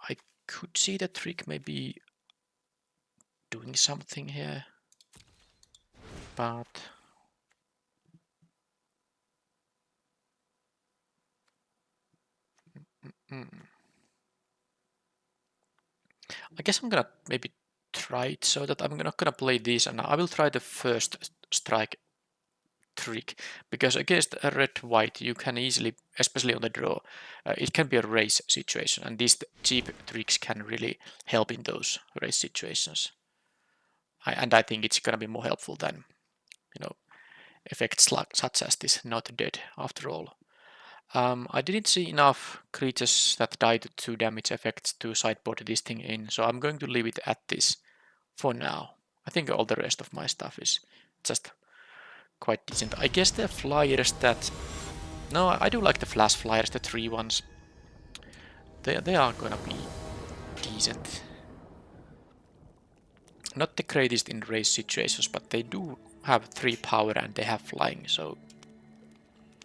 I could see the trick maybe doing something here, but I guess I'm gonna maybe try it so that I'm not gonna play these, and I will try the first strike trick, because against a red-white you can easily, especially on the draw, it can be a race situation, and these cheap tricks can really help in those race situations. And I think it's gonna be more helpful than, you know, effects such as this not dead after all. I didn't see enough creatures that die to 2 damage effects to sideboard this thing in, so I'm going to leave it at this for now. I think all the rest of my stuff is just quite decent. I guess the flyers that... No, I do like the flash flyers, the 3 ones. They are gonna be decent. Not the greatest in race situations, but they do have 3 power and they have flying, so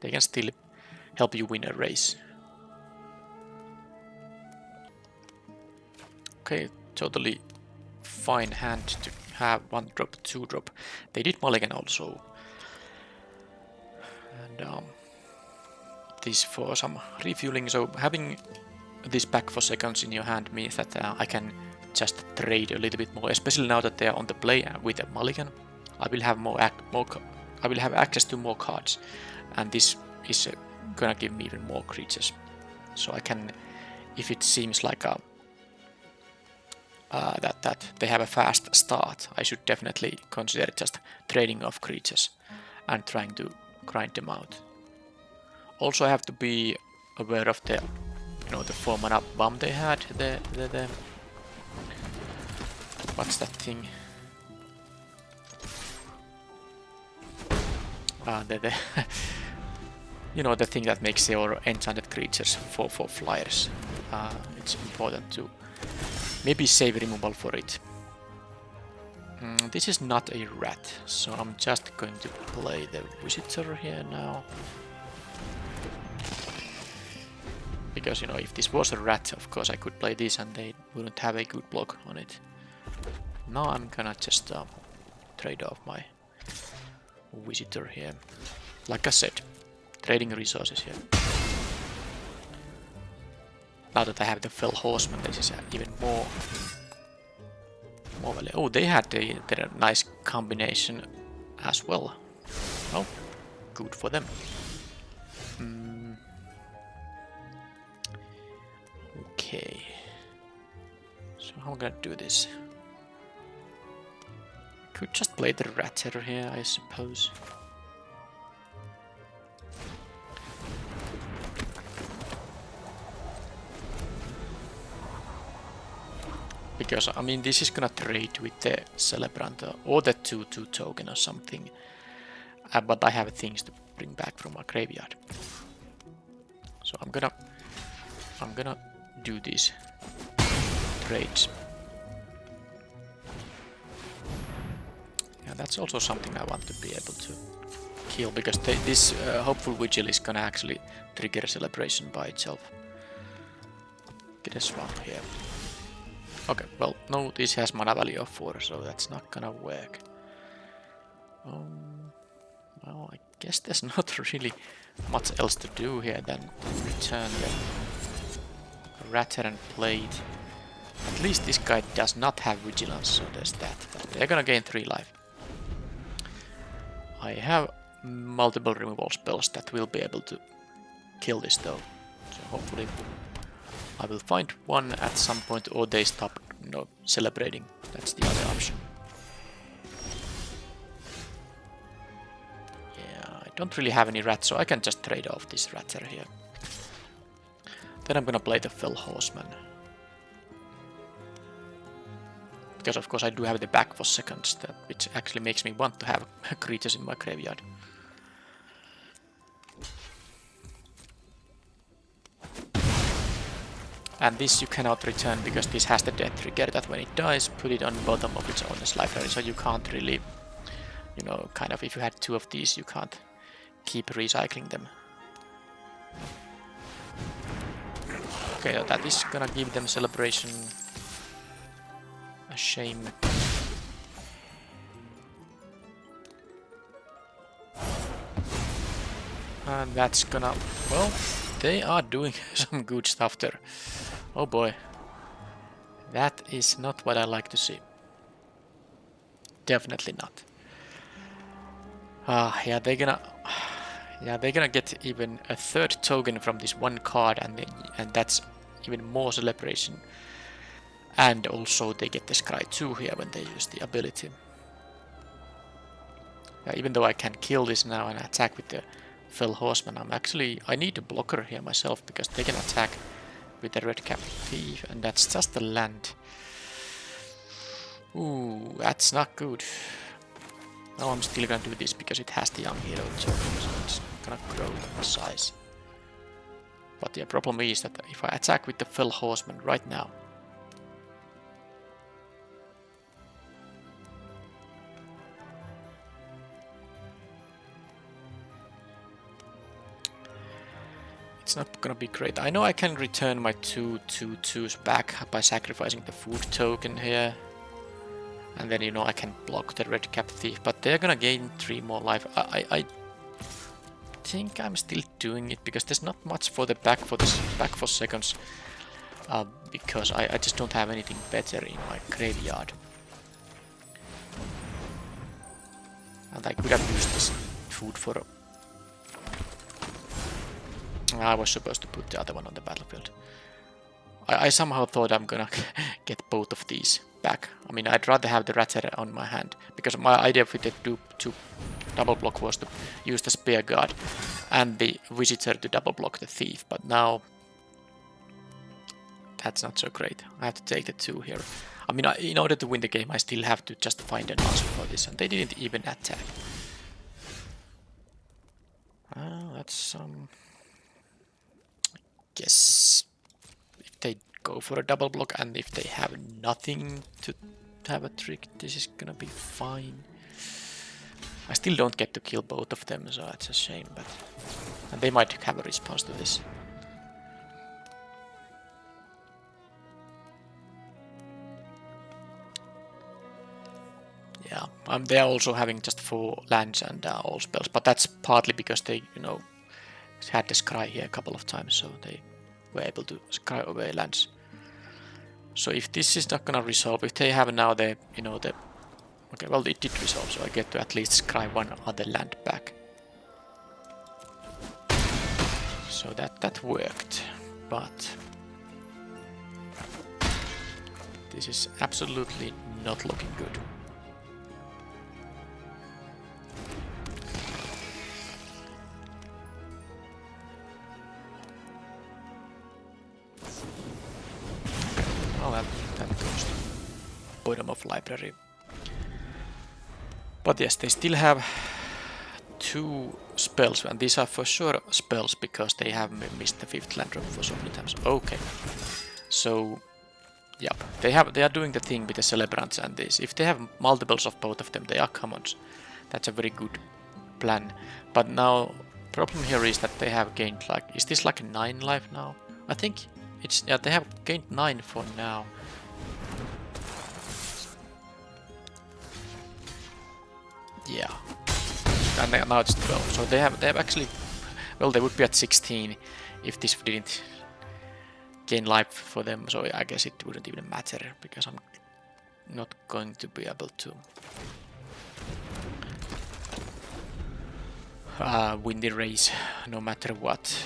they can still help you win a race. Okay, totally fine hand to have 1 drop, 2 drop. They did mulligan also. And this for some refueling, so having this back for seconds in your hand means that I can just trade a little bit more, especially now that they are on the play with a mulligan. I will have I will have access to more cards, and this is gonna give me even more creatures. So I can, if it seems like that they have a fast start, I should definitely consider just trading off creatures and trying to grind them out. Also, I have to be aware of the, you know, the 4 mana bomb they had. The what's that thing? You know, the thing that makes your enchanted creatures 4/4 flyers. it's important to maybe save removal for it. This is not a rat, so I'm just going to play the visitor here now. Because, you know, if this was a rat, of course I could play this and they wouldn't have a good block on it. Now I'm gonna just trade off my visitor here. Like I said, trading resources here. Now that I have the Fell Horseman, this is even more valuable. Oh, they had their nice combination as well. Oh, good for them. Okay. So how am I gonna do this? Could just play the Ratter here, I suppose. Because, I mean, this is gonna trade with the Celebrant or the 2/2 token or something. But I have things to bring back from my graveyard. So I'm gonna do these trades. Yeah, that's also something I want to be able to kill, because this Hopeful Vigil is gonna actually trigger Celebration by itself. Get a swamp here. Okay, well, no, this has mana value of 4, so that's not gonna work. Well, I guess there's not really much else to do here than return the Ratter and Blade. At least this guy does not have Vigilance, so there's that. But they're gonna gain 3 life. I have multiple removal spells that will be able to kill this though. So hopefully I will find one at some point, or they stop, you know, celebrating. That's the other option. Yeah, I don't really have any rats, so I can just trade off this Ratter here. Then I'm gonna play the Fell Horseman. Because of course I do have the back for seconds, which actually makes me want to have creatures in my graveyard. And this you cannot return because this has the death trigger that when it dies, put it on the bottom of its owner's library, so you can't really, you know, kind of, if you had 2 of these, you can't keep recycling them. Okay, so that is gonna give them Celebration. A shame. And that's gonna... well, they are doing some good stuff there. Oh boy. That is not what I like to see. Definitely not. Yeah, they're gonna get even a 3rd token from this one card, and that's even more Celebration. And also they get the Scry 2 here when they use the ability. Even though I can kill this now and attack with the Fell Horseman, I need a blocker here myself, because they can attack with the Red Cap Thief, and that's just a land. Ooh, that's not good. Now I'm still gonna do this because it has the Young Hero token, so it's gonna grow in size. But the problem is that if I attack with the Fell Horseman right now, it's not gonna be great. I know I can return my 2/2/2s back by sacrificing the food token here. And then, you know, I can block the Red Cap Thief, but they're gonna gain 3 more life. I think I'm still doing it because there's not much for the back for seconds. Because I just don't have anything better in my graveyard. And I could have used this food for... I was supposed to put the other one on the battlefield. I somehow thought I'm gonna get both of these back. I mean, I'd rather have the Ratter on my hand, because my idea with the two double block was to use the Spear Guard and the Visitor to double block the Thief, but now that's not so great. I have to take the 2 here. I mean, in order to win the game, I still have to just find an answer for this, and they didn't even attack. That's I guess they go for a double block, and if they have nothing to have a trick, this is gonna be fine. I still don't get to kill both of them, so it's a shame, but... And they might have a response to this. Yeah, they are also having just 4 lands and all spells, but that's partly because they, you know, had the scry here a couple of times, so they were able to scry away lands. So if this is not gonna resolve, if they have now the, you know, the... Okay, well, it did resolve, so I get to at least scry one other land back. So that worked, but... This is absolutely not looking good. Oh, that goes to bottom of library. But yes, they still have 2 spells, and these are for sure spells because they have missed the 5th land drop for so many times. Okay, so yeah, they are doing the thing with the celebrants and this. If they have multiples of both of them, they are commons. That's a very good plan. But now, problem here is that they have gained like, is this like 9 life now? I think it's, yeah, they have gained 9 for now. Yeah, and now it's 12. So they have actually, well, they would be at 16 if this didn't gain life for them. So I guess it wouldn't even matter because I'm not going to be able to win the race no matter what.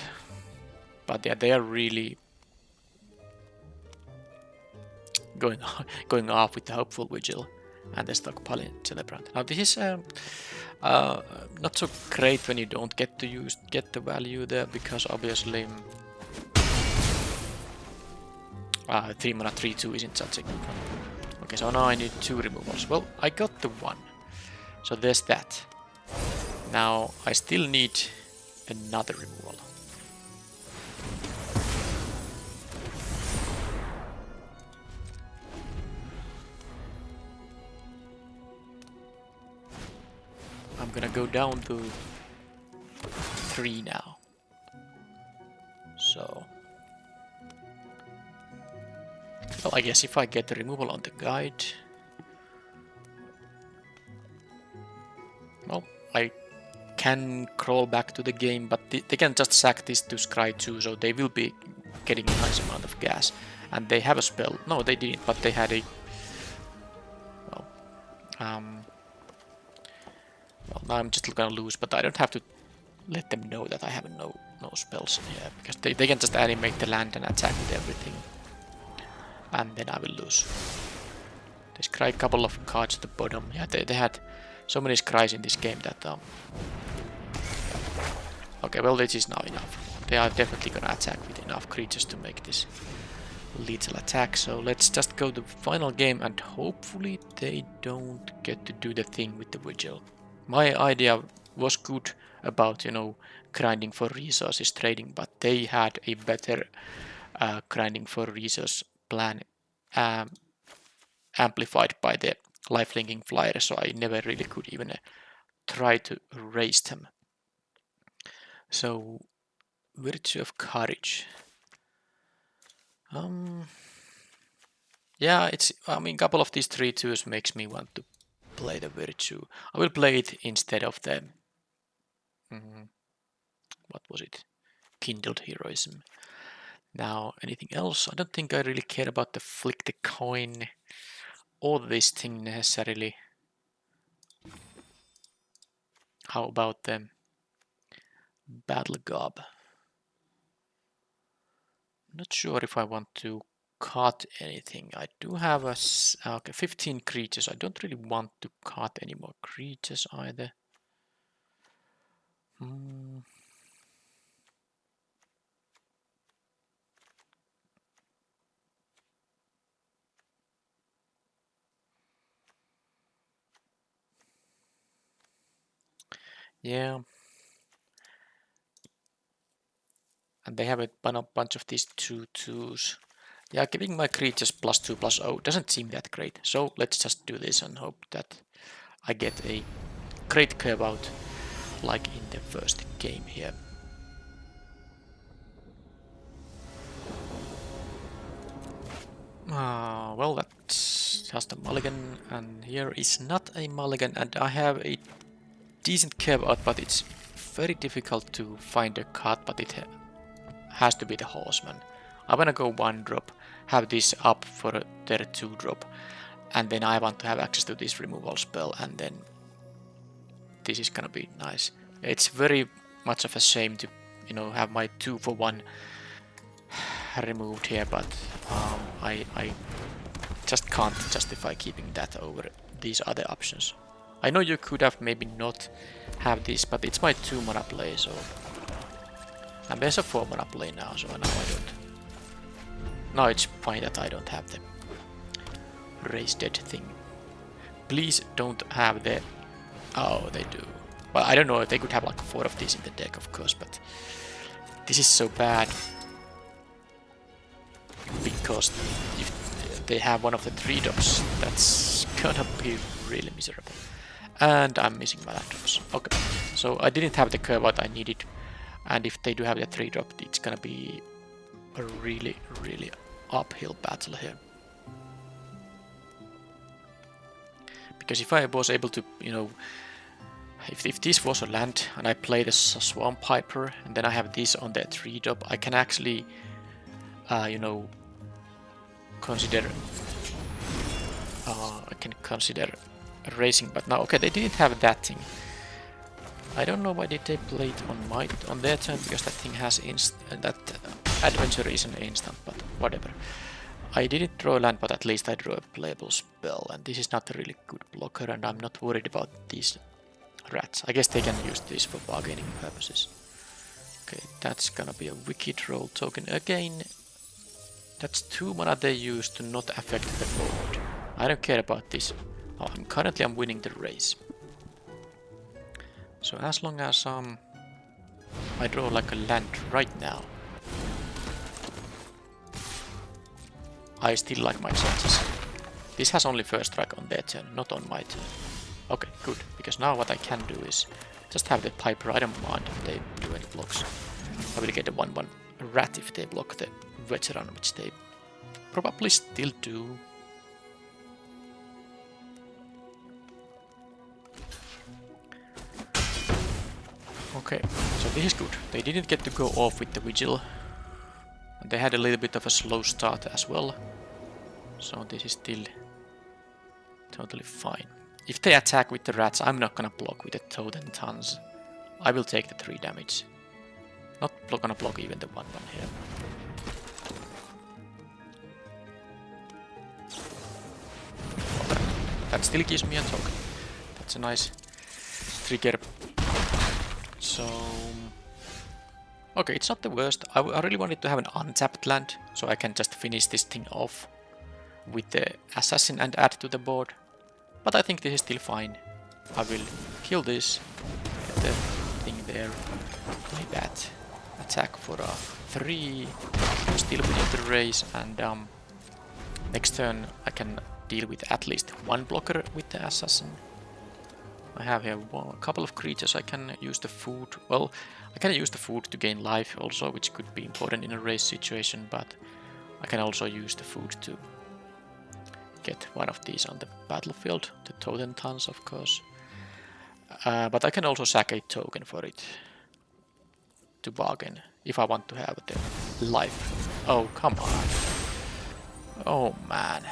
But yeah, they are really going off with the hopeful vigil and the stockpiling celebrant. Now this is not so great when you don't get to get the value there, because obviously 3 mana 3/2 isn't such a good one. Okay, so now I need 2 removals. Well, I got the 1, so there's that. Now I still need another removal. I'm gonna go down to 3 now. So, well, I guess if I get the removal on the guide, well, I can crawl back to the game, but they can just sack this to scry too, so they will be getting a nice amount of gas. And they have a spell. No, they didn't, but they had a... Well, well, now I'm just gonna lose, but I don't have to let them know that I have no spells here, because they can just animate the land and attack with everything. And then I will lose. They scry a couple of cards at the bottom. Yeah, they had so many scries in this game that... Okay, well, this is now enough. They are definitely gonna attack with enough creatures to make this lethal attack. So let's just go to the final game, and hopefully they don't get to do the thing with the vigil. My idea was good about, you know, grinding for resources trading, but they had a better grinding for resource plan amplified by the lifelinking flyer, so I never really could even try to raise them. So, Virtue of Courage. Yeah, it's, I mean, a couple of these 3/2s makes me want to play the Virtue. I will play it instead of the... what was it? Kindled Heroism. Now, anything else? I don't think I really care about the Flick the Coin or this thing necessarily. How about the Battle Gob? Not sure if I want to cut anything. I do have a... Okay, 15 creatures. I don't really want to cut any more creatures either. Yeah. And they have a bunch of these 2/2s. Yeah, giving my creatures +2/+0 doesn't seem that great. So let's just do this and hope that I get a great curve out like in the first game here. Well, that's just a mulligan, and here is not a mulligan, and I have a decent curve out, but it's very difficult to find a card, but it has to be the horseman. I wanna go 1-drop, have this up for their 2-drop, and then I want to have access to this removal spell, and then this is gonna be nice. It's very much of a shame to, you know, have my 2-for-1 removed here, but I just can't justify keeping that over these other options. I know you could have maybe not have this, but it's my 2-mana play, so... And there's a 4-mana play now, so now I don't... Now it's fine that I don't have the raise dead thing. Please don't have the... Oh, they do. Well, I don't know if they could have like 4 of these in the deck, of course, but... This is so bad. Because if they have one of the 3-drops, that's gonna be really miserable. And I'm missing my land drops. Okay, so I didn't have the curve out I needed. And if they do have the 3-drop, it's gonna be a really, really uphill battle here. Because if I was able to, you know, if this was a land and I play the Swamp Piper and then I have this on the 3-drop, I can actually, you know, consider racing. But now, okay, they didn't have that thing. I don't know why did they play it on their turn, because that thing has that adventure is an instant, but whatever. I didn't draw a land, but at least I drew a playable spell, and this is not a really good blocker, and I'm not worried about these rats. I guess they can use this for bargaining purposes. Okay, that's gonna be a wicked roll token again. That's 2 mana they use to not affect the board. I don't care about this. Oh, currently I'm winning the race. So as long as I draw like a land right now, I still like my chances. This has only first strike on their turn, not on my turn. Okay, good, because now what I can do is just have the Piper. I don't mind if they do any blocks. I will get a 1/1 rat if they block the veteran, which they probably still do. Okay, so this is good. They didn't get to go off with the Vigil. And they had a little bit of a slow start as well. So this is still totally fine. If they attack with the rats, I'm not gonna block with the Toad and Tons. I will take the 3 damage. Not gonna block even the 1/1 here. Okay. That still gives me a token. That's a nice trigger. So... Okay, it's not the worst. I really wanted to have an untapped land, so I can just finish this thing off with the assassin and add to the board. But I think this is still fine. I will kill this, get the thing there, play that, attack for a 3, still winning the race, and next turn I can deal with at least 1 blocker with the assassin. I have here a couple of creatures. I can use the food. Well, I can use the food to gain life also, which could be important in a race situation, but I can also use the food to get one of these on the battlefield, the Totem Tons, of course. But I can also sack a token for it to bargain if I want to have the life. Oh, come on. Oh, man.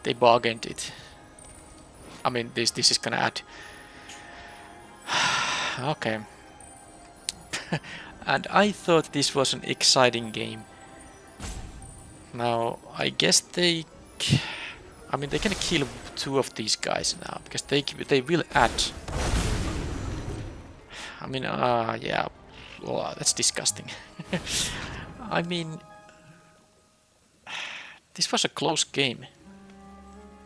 They bargained it. I mean, this is gonna add... Okay. And I thought this was an exciting game. Now, I guess they... I mean, they can kill 2 of these guys now, because they will add... I mean, yeah, well, that's disgusting. I mean... This was a close game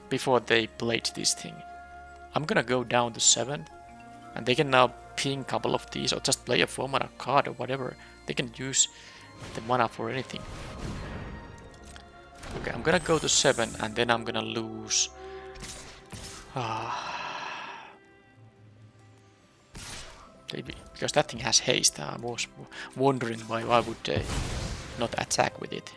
before they played this thing. I'm gonna go down to 7, and they can now ping a couple of these, or just play a 4-mana card or whatever. They can use the mana for anything. Okay, I'm gonna go to 7 and then I'm gonna lose. Because that thing has haste. I was wondering why would they not attack with it.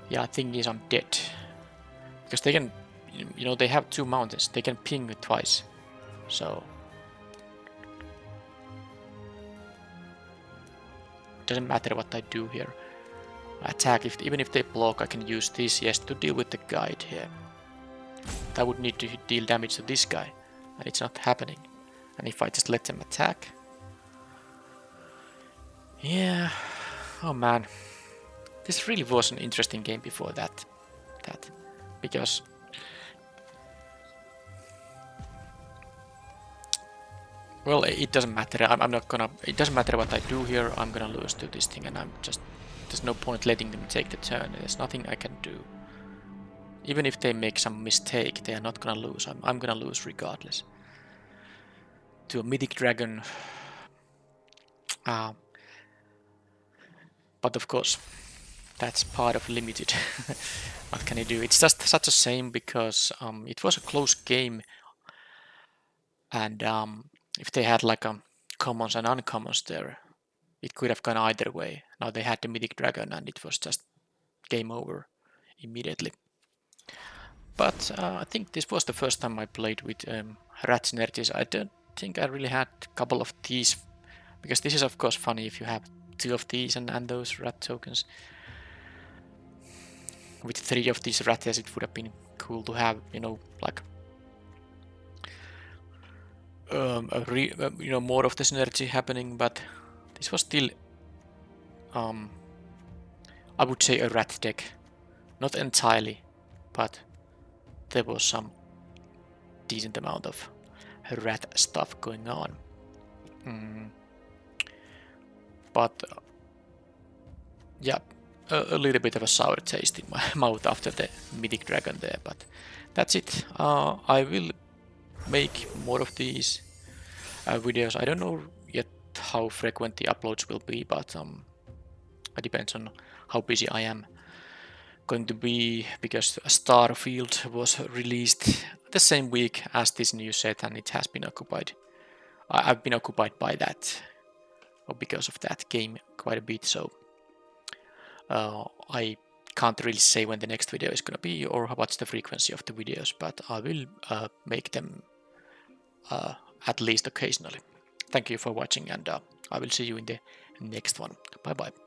Yeah, thing is I'm dead. Because they can, you know, they have 2 mountains. They can ping it twice. So doesn't matter what I do here. Attack, even if they block, I can use this, yes, to deal with the guide here. I would need to deal damage to this guy, and it's not happening. And if I just let them attack... Yeah... Oh man. This really was an interesting game before that. Because... Well, it doesn't matter. I'm not gonna... It doesn't matter what I do here, I'm gonna lose to this thing, and I'm just... There's no point letting them take the turn. There's nothing I can do. Even if they make some mistake, they are not gonna lose. I'm gonna lose regardless. To a mythic dragon. But of course, that's part of limited. What can you do? It's just such a shame because it was a close game. And if they had like commons and uncommons there, it could have gone either way. Now they had the mythic dragon and it was just game over immediately. But I think this was the first time I played with Ratsy energies. I don't think I really had a couple of these, because this is of course funny if you have 2 of these and those rat tokens. With 3 of these Ratsies it would have been cool to have, you know, like you know, more of the synergy happening, but this was still I would say a rat deck. Not entirely, but there was some decent amount of rat stuff going on. But yeah, a little bit of a sour taste in my mouth after the mythic dragon there, but that's it. I will make more of these videos. I don't know yet how frequent the uploads will be, but it depends on how busy I am going to be, because Starfield was released the same week as this new set and it has been occupied. I've been occupied by that, or because of that game quite a bit, so I can't really say when the next video is gonna be or what's the frequency of the videos, but I will make them at least occasionally. Thank you for watching, and I will see you in the next one. Bye bye.